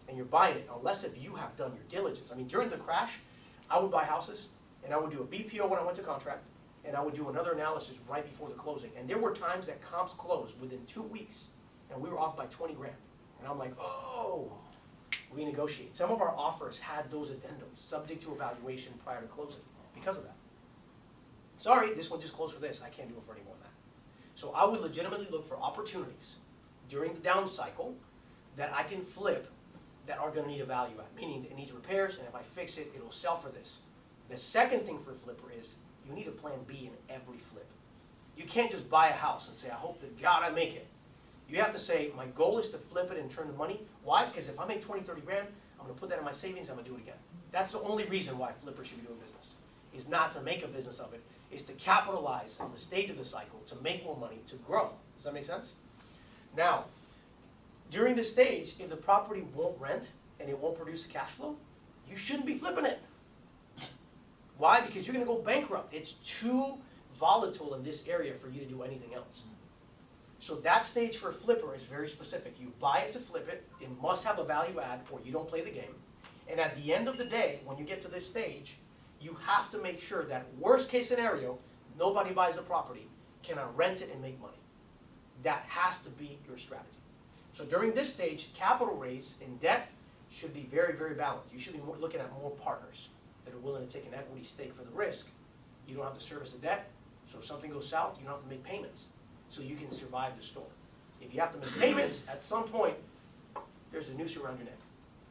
and you're buying it, unless if you have done your diligence. I mean, during the crash, I would buy houses and I would do a BPO when I went to contract, and I would do another analysis right before the closing. And there were times that comps closed within 2 weeks, and we were off by 20 grand. And I'm like, oh, renegotiate. Some of our offers had those addendums, subject to evaluation prior to closing, because of that. Sorry, this one just closed for this. I can't do it for any more than that. So I would legitimately look for opportunities during the down cycle that I can flip that are going to need a value add, meaning it needs repairs, and if I fix it, it'll sell for this. The second thing for a flipper is you need a plan B in every flip. You can't just buy a house and say, I hope to God I make it. You have to say, my goal is to flip it and turn the money. Why? Because if I make 20, 30 grand, I'm going to put that in my savings, I'm going to do it again. That's the only reason why flippers should be doing business, is not to make a business of it, is to capitalize on the stage of the cycle, to make more money, to grow. Does that make sense? Now, during this stage, if the property won't rent and it won't produce a cash flow, you shouldn't be flipping it. Why? Because you're going to go bankrupt. It's too volatile in this area for you to do anything else. So that stage for a flipper is very specific. You buy it to flip it. It must have a value add or you don't play the game. And at the end of the day, when you get to this stage, you have to make sure that worst case scenario, nobody buys the property, can I rent it and make money? That has to be your strategy. So during this stage, capital raise in debt should be very, very balanced. You should be looking at more partners that are willing to take an equity stake for the risk. You don't have to service the debt, so if something goes south, you don't have to make payments, so you can survive the storm. If you have to make payments, at some point, there's a noose around your neck.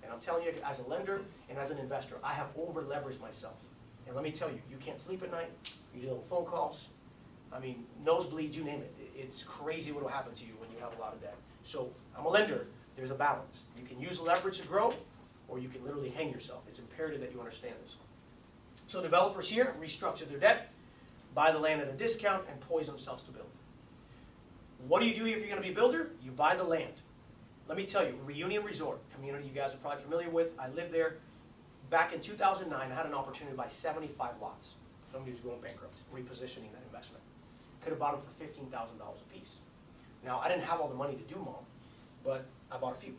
And I'm telling you, as a lender and as an investor, I have over-leveraged myself. And let me tell you, you can't sleep at night, you're dealing with phone calls, I mean, nosebleeds, you name it. It's crazy what will happen to you when you have a lot of debt. So I'm a lender, there's a balance. You can use leverage to grow, or you can literally hang yourself. It's imperative that you understand this. So developers here restructure their debt, buy the land at a discount, and poise themselves to build. What do you do if you're going to be a builder? You buy the land. Let me tell you, Reunion Resort, community you guys are probably familiar with. I lived there. Back in 2009, I had an opportunity to buy 75 lots. Somebody was going bankrupt, repositioning that investment. Could have bought them for $15,000 a piece. Now, I didn't have all the money to do them all, but I bought a few.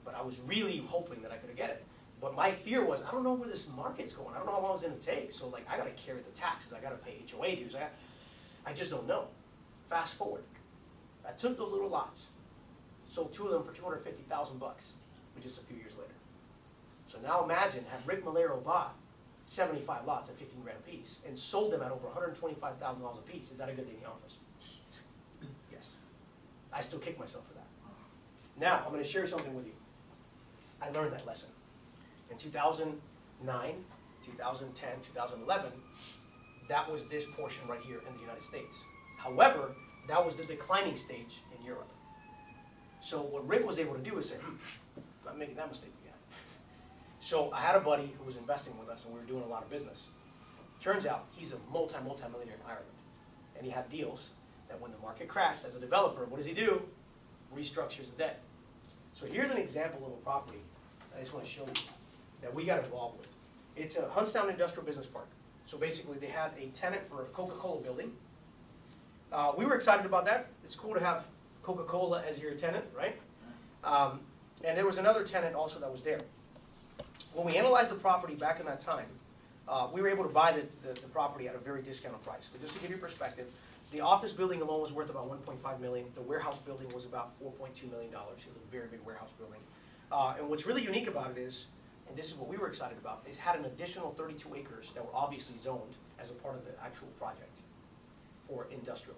But I was really hoping that I could get it. But my fear was, I don't know where this market's going. I don't know how long it's going to take. So, like, I got to carry the taxes. I got to pay HOA dues. I just don't know. Fast forward. I took those little lots, sold 2 of them for $250,000, but just a few years later. So now imagine, had Rick Malero bought 75 lots at 15 grand a piece and sold them at over $125,000 a piece. Is that a good day in the office? Yes. I still kick myself for that. Now, I'm going to share something with you. I learned that lesson. In 2009, 2010, 2011, that was this portion right here in the United States. However, that was the declining stage in Europe. So what Rick was able to do is say, I'm not making that mistake again. So I had a buddy who was investing with us, and we were doing a lot of business. Turns out he's a multi-millionaire in Ireland. And he had deals that when the market crashed, as a developer, what does he do? Restructures the debt. So here's an example of a property I just want to show you that we got involved with. It's a Huntstown Industrial Business Park. So basically they had a tenant for a Coca-Cola building. We were excited about that. It's cool to have Coca-Cola as your tenant, right? And there was another tenant also that was there. When we analyzed the property back in that time, we were able to buy the property at a very discounted price. But just to give you perspective, the office building alone was worth about $1.5 million. The warehouse building was about $4.2 million. It was a very big warehouse building. And what's really unique about it is, and this is what we were excited about, is had an additional 32 acres that were obviously zoned as a part of the actual project for industrial.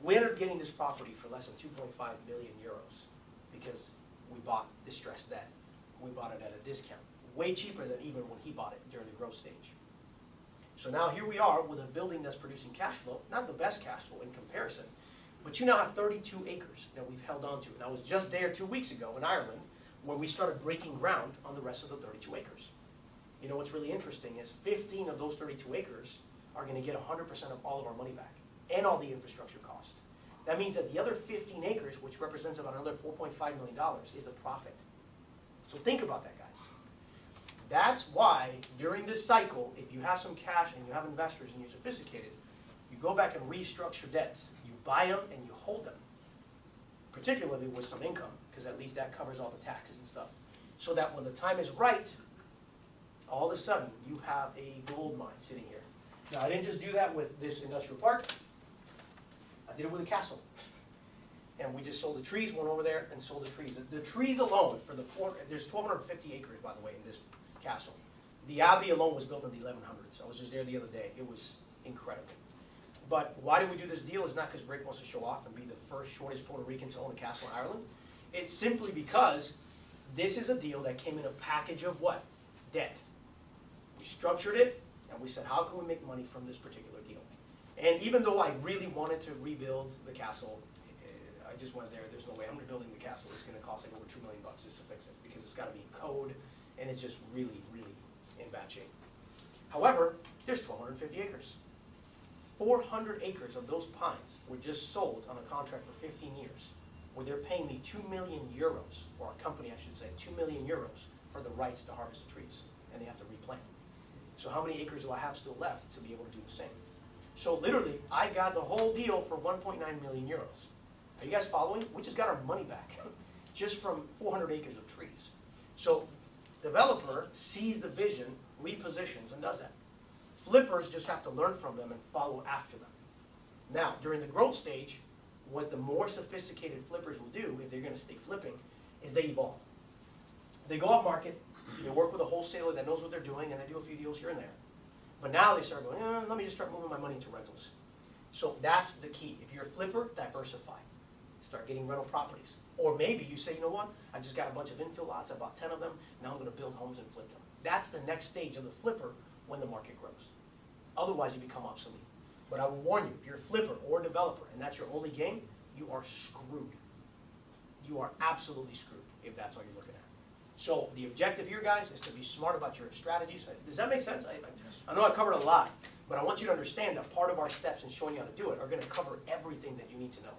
We ended up getting this property for less than 2.5 million euros because we bought distressed debt. We bought it at a discount, way cheaper than even when he bought it during the growth stage. So now here we are with a building that's producing cash flow, not the best cash flow in comparison, but you now have 32 acres that we've held on to. And I was just there 2 weeks ago in Ireland where we started breaking ground on the rest of the 32 acres. You know what's really interesting is 15 of those 32 acres are going to get 100% of all of our money back and all the infrastructure cost. That means that the other 15 acres, which represents about another $4.5 million, is the profit. So think about that, guys. That's why during this cycle, if you have some cash and you have investors and you're sophisticated, you go back and restructure debts. You buy them and you hold them, particularly with some income, because at least that covers all the taxes and stuff. So that when the time is right, all of a sudden you have a gold mine sitting here. Now, I didn't just do that with this industrial park. I did it with a castle. And we just sold the trees, went over there and sold the trees. The trees alone, there's 1,250 acres, by the way, in this castle. The Abbey alone was built in the 1100s. I was just there the other day. It was incredible. But why did we do this deal? It's not because Rick wants to show off and be the first shortest Puerto Rican to own a castle in Ireland. It's simply because this is a deal that came in a package of what? Debt. We structured it, and we said, how can we make money from this particular deal? And even though I really wanted to rebuild the castle, I just went there's no way I'm rebuilding the castle. It's gonna cost like over $2 million just to fix it, because it's gotta be in code, and it's just really, really in bad shape. However, there's 1,250 acres. 400 acres of those pines were just sold on a contract for 15 years, where they're paying me 2 million euros, or a company I should say, 2 million euros for the rights to harvest the trees, and they have to replant. So how many acres do I have still left to be able to do the same? So literally, I got the whole deal for 1.9 million euros. Are you guys following? We just got our money back, just from 400 acres of trees. So developer sees the vision, repositions, and does that. Flippers just have to learn from them and follow after them. Now, during the growth stage, what the more sophisticated flippers will do, if they're gonna stay flipping, is they evolve. They go off market, they work with a wholesaler that knows what they're doing, and they do a few deals here and there. But now they start going, let me just start moving my money into rentals. So that's the key. If you're a flipper, diversify. Start getting rental properties. Or maybe you say, you know what, I just got a bunch of infill lots, I bought 10 of them, now I'm gonna build homes and flip them. That's the next stage of the flipper when the market grows. Otherwise you become obsolete. But I will warn you, if you're a flipper or a developer and that's your only game, you are screwed. You are absolutely screwed if that's all you're looking at. So the objective here, guys, is to be smart about your strategies. Does that make sense? I know I covered a lot, but I want you to understand that part of our steps in showing you how to do it are gonna cover everything that you need to know.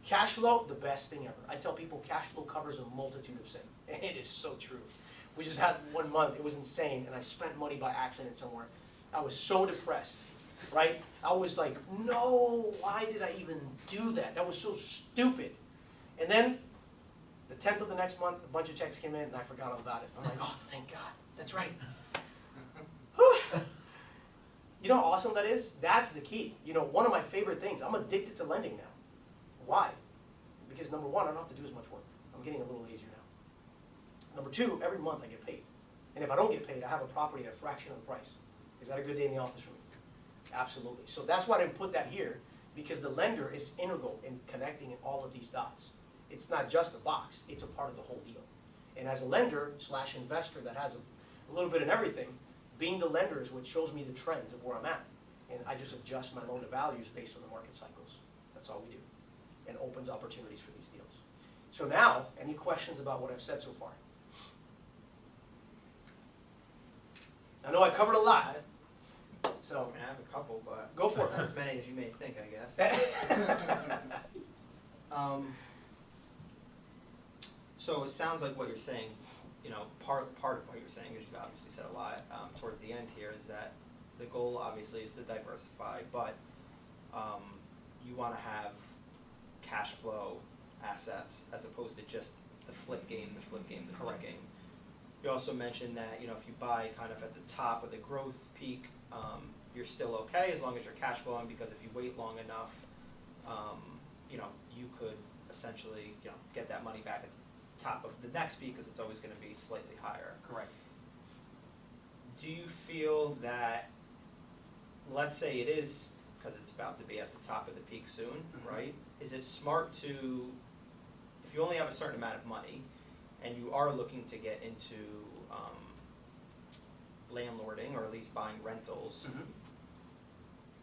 Cash flow, the best thing ever. I tell people cash flow covers a multitude of sins. And it is so true. We just had 1 month, it was insane, and I spent money by accident somewhere. I was so depressed, right? I was like, no, why did I even do that? That was so stupid. And then, the 10th of the next month, a bunch of checks came in, and I forgot all about it. I'm like, oh, thank God, that's right. You know how awesome that is? That's the key. You know, one of my favorite things, I'm addicted to lending now. Why? Because number one, I don't have to do as much work. I'm getting a little lazier now. Number two, every month I get paid. And if I don't get paid, I have a property at a fraction of the price. Is that a good day in the office for me? Absolutely. So that's why I didn't put that here, because the lender is integral in connecting in all of these dots. It's not just a box, it's a part of the whole deal. And as a lender / investor that has a little bit in everything, being the lender is what shows me the trends of where I'm at. And I just adjust my loan to values based on the market cycles. That's all we do. And opens opportunities for these deals. So now, any questions about what I've said so far? I know I covered a lot, so I have a couple, but go for not it. as many as you may think, I guess. So it sounds like what you're saying, you know, part of what you're saying, because you've obviously said a lot towards the end here, is that the goal obviously is to diversify, but you want to have cash flow assets as opposed to just the flip game. You also mentioned that, you know, if you buy kind of at the top of the growth peak, you're still okay as long as you're cash flowing, because if you wait long enough, you know, you could essentially, you know, get that money back at the top of the next peak, because it's always going to be slightly higher. Correct. Do you feel that, let's say it is, because it's about to be at the top of the peak soon, right? Is it smart to, if you only have a certain amount of money, and you are looking to get into landlording, or at least buying rentals,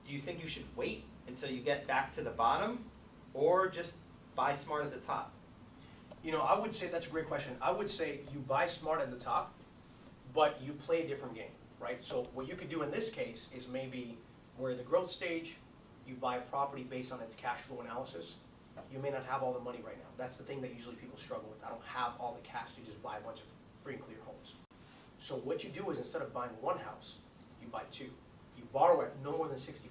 do you think you should wait until you get back to the bottom, or just buy smart at the top? You know, I would say that's a great question. I would say you buy smart at the top, but you play a different game, right? So what you could do in this case is maybe where the growth stage, you buy a property based on its cash flow analysis. You may not have all the money right now. That's the thing that usually people struggle with. I don't have all the cash to just buy a bunch of free and clear homes. So what you do is, instead of buying one house, you buy two. You borrow at no more than 65%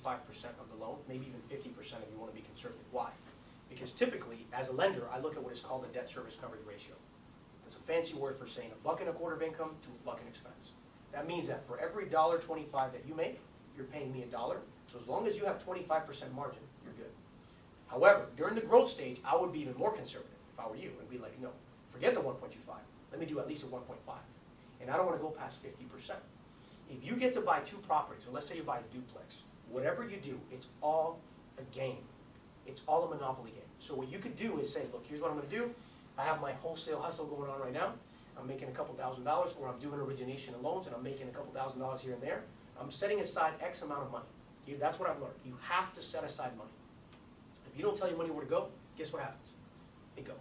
of the loan, maybe even 50% if you want to be conservative. Why? Because typically, as a lender, I look at what is called the debt service coverage ratio. It's a fancy word for saying $1.25 of income to $1 in expense. That means that for every $1.25 that you make, you're paying me $1. So as long as you have 25% margin, you're good. However, during the growth stage, I would be even more conservative if I were you, and be like, no, forget the 1.25. Let me do at least a 1.5. And I don't want to go past 50%. If you get to buy two properties, so let's say you buy a duplex, whatever you do, it's all a game. It's all a monopoly game. So what you could do is say, look, here's what I'm going to do. I have my wholesale hustle going on right now. I'm making a couple $1,000s, or I'm doing origination and loans and I'm making a couple $1,000s here and there. I'm setting aside X amount of money. That's what I've learned. You have to set aside money. If you don't tell your money where to go, guess what happens? It goes.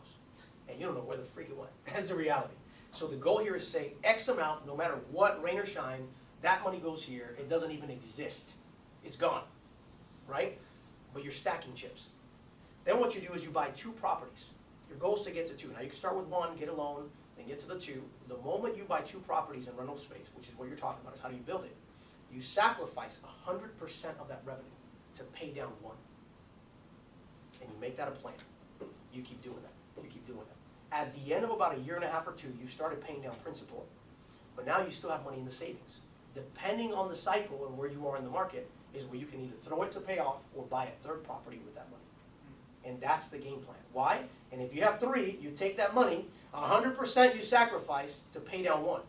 And you don't know where the freak it went. That's the reality. So the goal here is say X amount, no matter what, rain or shine, that money goes here. It doesn't even exist. It's gone, right? But you're stacking chips. Then what you do is you buy 2 properties. Your goal is to get to 2. Now you can start with 1, get a loan, then get to the 2. The moment you buy 2 properties in rental space, which is what you're talking about, is how do you build it? You sacrifice 100% of that revenue to pay down 1. And you make that a plan. You keep doing that. You keep doing that. At the end of about a year and a half or 2, you started paying down principal. But now you still have money in the savings. Depending on the cycle and where you are in the market is where you can either throw it to pay off or buy a 3rd property with that money. And that's the game plan. Why? And if you have 3, you take that money, 100% you sacrifice to pay down 1.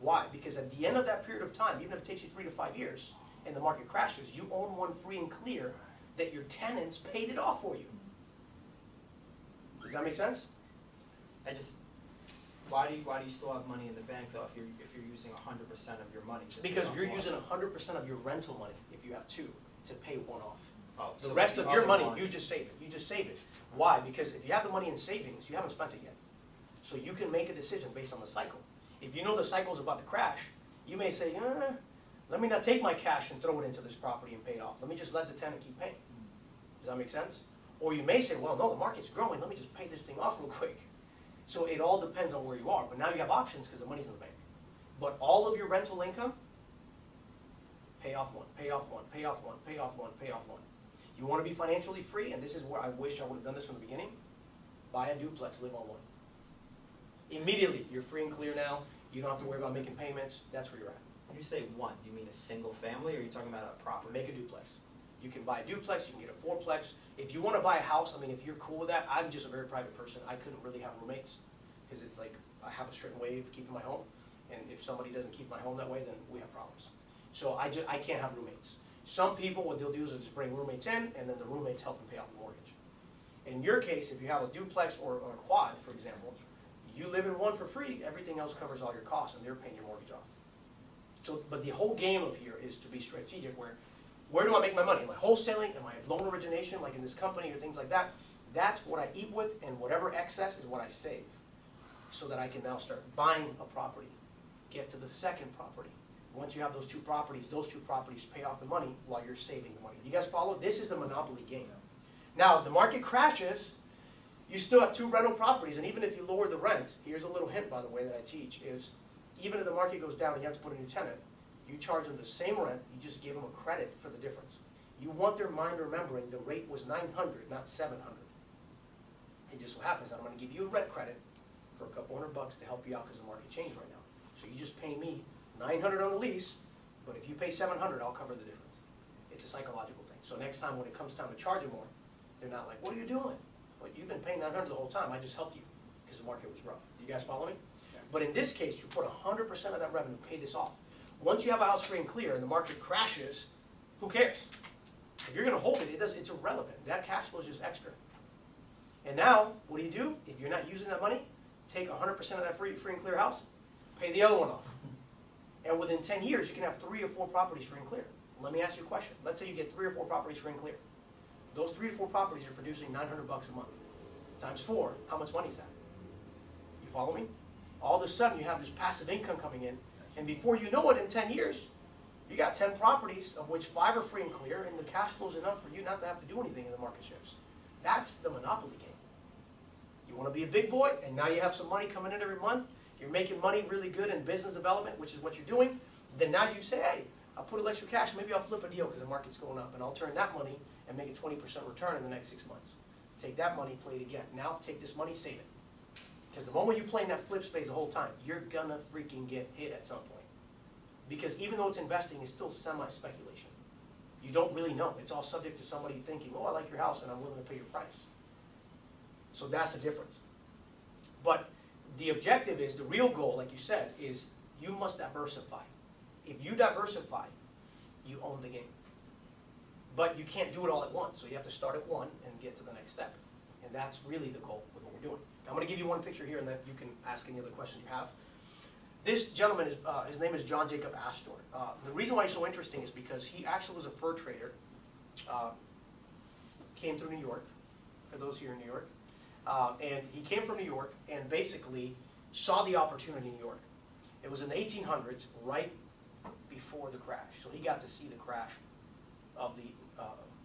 Why? Because at the end of that period of time, even if it takes you 3 to 5 years, and the market crashes, you own 1 free and clear that your tenants paid it off for you. Does that make sense? Why do you still have money in the bank though if you're using 100% of your money? Because you're using 100% of your rental money, if you have 2, to pay 1 off. Oh, The so rest the of your other money, one- you just save it. You just save it. Why? Because if you have the money in savings, you haven't spent it yet. So you can make a decision based on the cycle. If you know the cycle's about to crash, you may say, let me not take my cash and throw it into this property and pay it off. Let me just let the tenant keep paying. Does that make sense? Or you may say, well, no, the market's growing. Let me just pay this thing off real quick. So it all depends on where you are. But now you have options because the money's in the bank. But all of your rental income, pay off 1, pay off 1, pay off 1, pay off 1, pay off 1. You want to be financially free, and this is where I wish I would have done this from the beginning, buy a duplex, live on 1. Immediately, you're free and clear now. You don't have to worry about making payments. That's where you're at. When you say 1, do you mean a single family or are you talking about a property? Make a duplex. You can buy a duplex, you can get a 4-plex. If you want to buy a house, I mean, if you're cool with that, I'm just a very private person. I couldn't really have roommates because it's like I have a certain way of keeping my home. And if somebody doesn't keep my home that way, then we have problems. So I can't have roommates. Some people, what they'll do is they'll just bring roommates in, and then the roommates help them pay off the mortgage. In your case, if you have a duplex or a quad, for example, you live in 1 for free, everything else covers all your costs, and they're paying your mortgage off. So, but the whole game of here is to be strategic, where do I make my money? Am I wholesaling? Am I loan origination, like in this company or things like that? That's what I eat with, and whatever excess is what I save, so that I can now start buying a property, get to the 2nd property. Once you have those 2 properties pay off the money while you're saving the money. Do you guys follow? This is the monopoly game. Now, if the market crashes, you still have 2 rental properties, and even if you lower the rent, here's a little hint, by the way, that I teach, is even if the market goes down and you have to put a new tenant, you charge them the same rent, you just give them a credit for the difference. You want their mind remembering the rate was $900, not $700. It just so happens that I'm going to give you a rent credit for a couple $100 to help you out because the market changed right now. So you just pay me $900 on the lease, but if you pay $700, I'll cover the difference. It's a psychological thing. So next time when it comes time to charge you more, they're not like, what are you doing? Well, you've been paying $900 the whole time. I just helped you because the market was rough. Do you guys follow me? Yeah. But in this case, you put 100% of that revenue, pay this off. Once you have a house free and clear and the market crashes, who cares? If you're going to hold it, it's irrelevant. That cash flow is just extra. And now, what do? If you're not using that money, take 100% of that free and clear house, pay the other one off. And within 10 years, you can have 3 or 4 properties free and clear. Let me ask you a question. Let's say you get 3 or 4 properties free and clear. Those 3 or 4 properties are producing $900 a month. Times 4, how much money is that? You follow me? All of a sudden, you have this passive income coming in, and before you know it, in 10 years, you got 10 properties, of which 5 are free and clear, and the cash flow is enough for you not to have to do anything in the market shifts. That's the monopoly game. You want to be a big boy, and now you have some money coming in every month. You're making money really good in business development, which is what you're doing. Then now you say, hey, I'll put a little extra cash, maybe I'll flip a deal because the market's going up, and I'll turn that money and make a 20% return in the next 6 months. Take that money, play it again. Now take this money, save it. Because the moment you play in that flip space the whole time, you're gonna freaking get hit at some point. Because even though it's investing, it's still semi-speculation. You don't really know. It's all subject to somebody thinking, oh, I like your house and I'm willing to pay your price. So that's the difference. But the objective is, the real goal, like you said, is you must diversify. If you diversify, you own the game. But you can't do it all at once, so you have to start at 1 and get to the next step. And that's really the goal with what we're doing. Now, I'm going to give you one picture here, and then you can ask any other questions you have. This gentleman, his name is John Jacob Astor. The reason why he's so interesting is because he actually was a fur trader, came through New York, for those here in New York, and he came from New York and basically saw the opportunity in New York. It was in the 1800s, right before the crash. So he got to see the crash of the,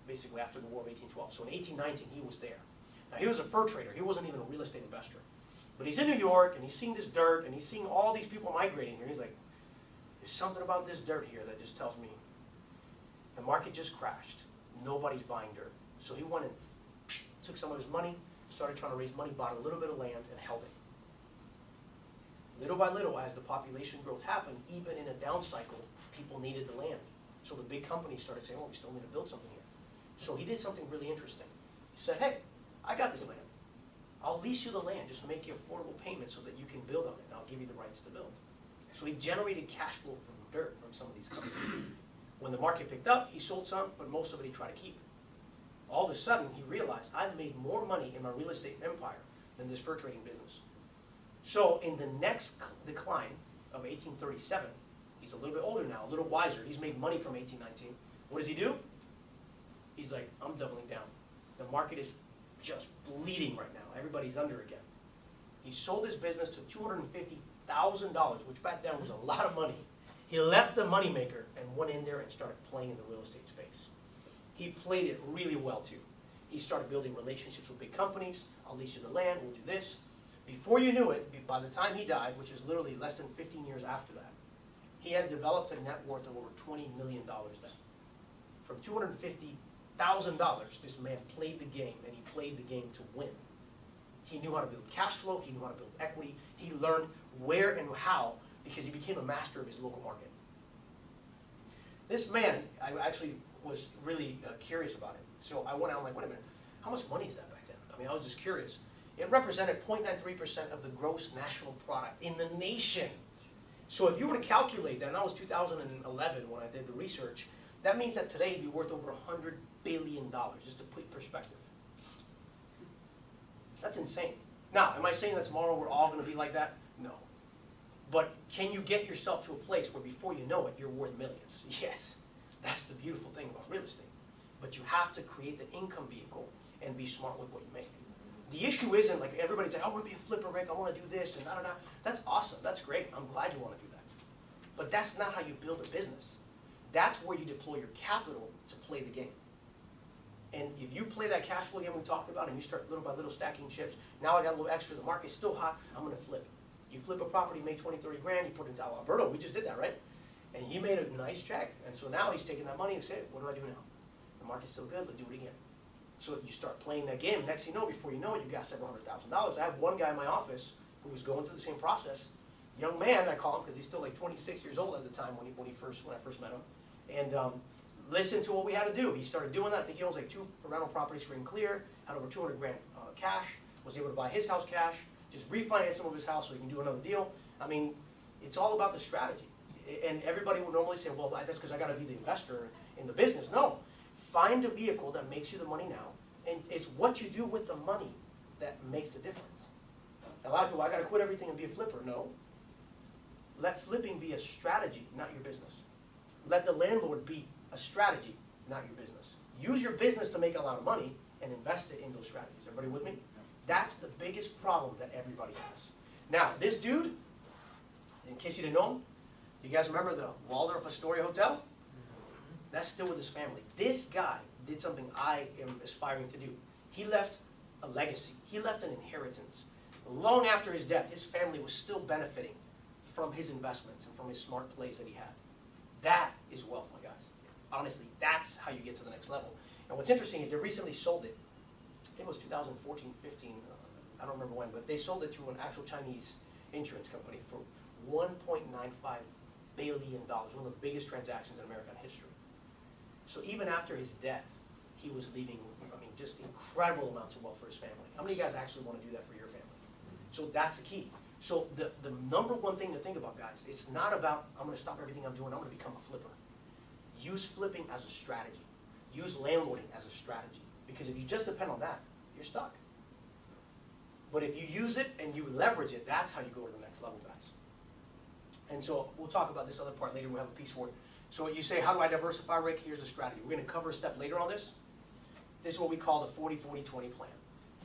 basically after the War of 1812. So in 1819, he was there. Now he was a fur trader. He wasn't even a real estate investor. But he's in New York, and he's seeing this dirt, and he's seeing all these people migrating here. He's like, there's something about this dirt here that just tells me the market just crashed. Nobody's buying dirt. So he went and took some of his money, started trying to raise money, bought a little bit of land, and held it. Little by little, as the population growth happened, even in a down cycle, people needed the land. So the big companies started saying, oh, we still need to build something here. So he did something really interesting. He said, hey, I got this land. I'll lease you the land, just make you affordable payments so that you can build on it, and I'll give you the rights to build. So he generated cash flow from dirt from some of these companies. When the market picked up, he sold some, but most of it he tried to keep. All of a sudden, he realized, I've made more money in my real estate empire than this fur trading business. So in the next decline of 1837, he's a little bit older now, a little wiser. He's made money from 1819. What does he do? He's like, I'm doubling down. The market is just bleeding right now. Everybody's under again. He sold his business to $250,000, which back then was a lot of money. He left the moneymaker and went in there and started playing in the real estate space. He played it really well too. He started building relationships with big companies. I'll lease you the land, we'll do this. Before you knew it, by the time he died, which is literally less than 15 years after that, he had developed a net worth of over $20 million then. From $250,000, this man played the game, and he played the game to win. He knew how to build cash flow, he knew how to build equity, he learned where and how, because he became a master of his local market. This man, I actually was really curious about it. So I went out and like, wait a minute, how much money is that back then? I mean, I was just curious. It represented 0.93% of the gross national product in the nation. So if you were to calculate that, and that was 2011 when I did the research, that means that today it'd be worth over $100 billion, just to put in perspective. That's insane. Now, am I saying that tomorrow we're all going to be like that? No. But can you get yourself to a place where before you know it, you're worth millions? Yes. That's the beautiful thing about real estate. But you have to create the income vehicle and be smart with what you make. The issue isn't like everybody's like, I want to be a flipper, Rick, I want to do this, and da-da-da. That's awesome. That's great. I'm glad you want to do that. But that's not how you build a business. That's where you deploy your capital to play the game. And if you play that cash flow game we talked about and you start little by little stacking chips, now I got a little extra, the market's still hot, I'm going to flip it. You flip a property, make 20, 30 grand, you put it into Alberto, we just did that, right? And he made a nice check. And so now he's taking that money and saying, what do I do now? The market's still good, let's do it again. So you start playing that game, next thing you know, before you know it, you got several $100,000. I have one guy in my office who was going through the same process. Young man, I call him because he's still like 26 years old at the time when I first met him. And listened to what we had to do. He started doing that. I think he owns like 2 rental properties free and clear, had over 200 grand cash, was able to buy his house cash, just refinance some of his house so he can do another deal. I mean, it's all about the strategy. And everybody would normally say, well, that's because I got to be the investor in the business. No. Find a vehicle that makes you the money now, and it's what you do with the money that makes the difference. A lot of people, I got to quit everything and be a flipper. No. Let flipping be a strategy, not your business. Let the landlord be a strategy, not your business. Use your business to make a lot of money and invest it in those strategies. Everybody with me? That's the biggest problem that everybody has. Now, this dude, in case you didn't know him, you guys remember the Waldorf Astoria Hotel? That's still with his family. This guy did something I am aspiring to do. He left a legacy. He left an inheritance. Long after his death, his family was still benefiting from his investments and from his smart plays that he had. That is wealth, my guys. Honestly, that's how you get to the next level. And what's interesting is they recently sold it. I think it was 2014, 15, I don't remember when, but they sold it to an actual Chinese insurance company for $1.95 billion, one of the biggest transactions in American history. So even after his death, he was leaving, I mean, just incredible amounts of wealth for his family. How many of you guys actually want to do that for your family? So that's the key. So the number one thing to think about, guys, it's not about, I'm going to stop everything I'm doing, I'm going to become a flipper. Use flipping as a strategy. Use landlording as a strategy. Because if you just depend on that, you're stuck. But if you use it and you leverage it, that's how you go to the next level, guys. And so we'll talk about this other part later, we'll have a piece for it. So you say, how do I diversify, Rick? Here's the strategy. We're gonna cover a step later on this. This is what we call the 40-40-20 plan.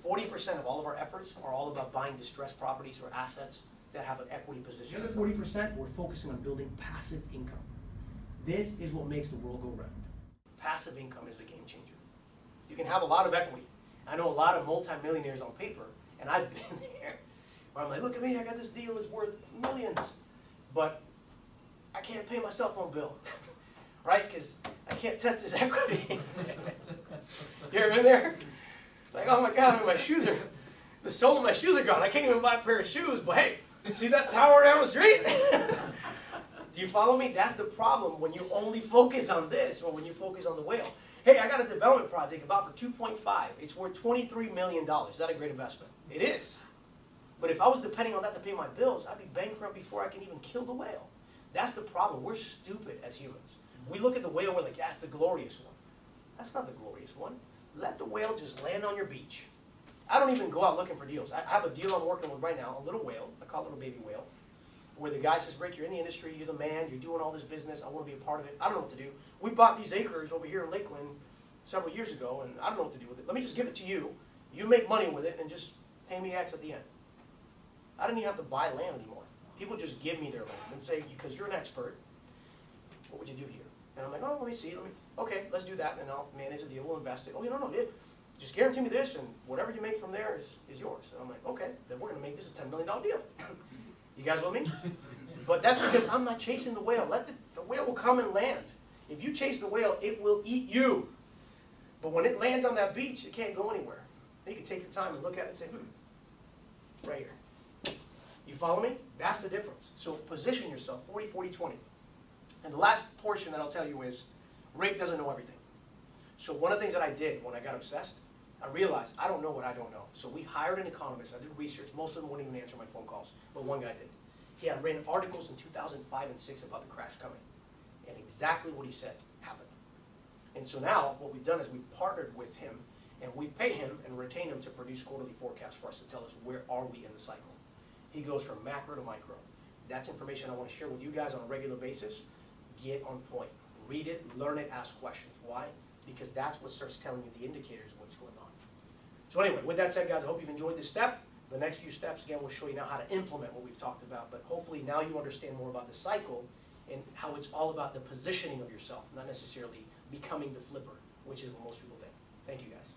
40% of all of our efforts are all about buying distressed properties or assets that have an equity position. The other 40%, we're focusing on building passive income. This is what makes the world go round. Passive income is the game changer. You can have a lot of equity. I know a lot of multimillionaires on paper, and I've been there, where I'm like, look at me, I got this deal that's worth millions, but I can't pay my cell phone bill, right? Because I can't touch this equity. You ever been there? Like, oh my God, my shoes are, the sole of my shoes are gone. I can't even buy a pair of shoes, but hey, see that tower down the street? Do you follow me? That's the problem when you only focus on this, or when you focus on the whale. Hey, I got a development project about for 2.5. It's worth $23 million. Is that a great investment? It is. But if I was depending on that to pay my bills, I'd be bankrupt before I can even kill the whale. That's the problem. We're stupid as humans. We look at the whale, we're like, that's the glorious one. That's not the glorious one. Let the whale just land on your beach. I don't even go out looking for deals. I have a deal I'm working with right now, a little whale, I call it a baby whale, where the guy says, Rick, you're in the industry, you're the man, you're doing all this business, I want to be a part of it. I don't know what to do. We bought these acres over here in Lakeland several years ago, and I don't know what to do with it. Let me just give it to you. You make money with it, and just pay me X at the end. I don't even have to buy land anymore. People just give me their land and say, because you're an expert, what would you do here? And I'm like, oh, let me see. Okay, let's do that, and I'll manage the deal. We'll invest it. Oh, no, just guarantee me this, and whatever you make from there is yours. And I'm like, okay, then we're going to make this a $10 million deal. You guys with me? But that's because I'm not chasing the whale. The whale will come and land. If you chase the whale, it will eat you. But when it lands on that beach, it can't go anywhere. You can take your time and look at it and say, right here. You follow me? That's the difference. So position yourself, 40-40-20. And the last portion that I'll tell you is, Rick doesn't know everything. So one of the things that I did when I got obsessed, I realized I don't know what I don't know. So we hired an economist. I did research. Most of them wouldn't even answer my phone calls, but one guy did. He had written articles in 2005 and 2006 about the crash coming. And exactly what he said happened. And so now what we've done is we've partnered with him, and we pay him and retain him to produce quarterly forecasts for us to tell us where are we in the cycle. He goes from macro to micro. That's information I want to share with you guys on a regular basis. Get on point. Read it, learn it, ask questions. Why? Because that's what starts telling you the indicators of what's going on. So anyway, with that said, guys, I hope you've enjoyed this step. The next few steps, again, will show you now how to implement what we've talked about, but hopefully now you understand more about the cycle and how it's all about the positioning of yourself, not necessarily becoming the flipper, which is what most people think. Thank you, guys.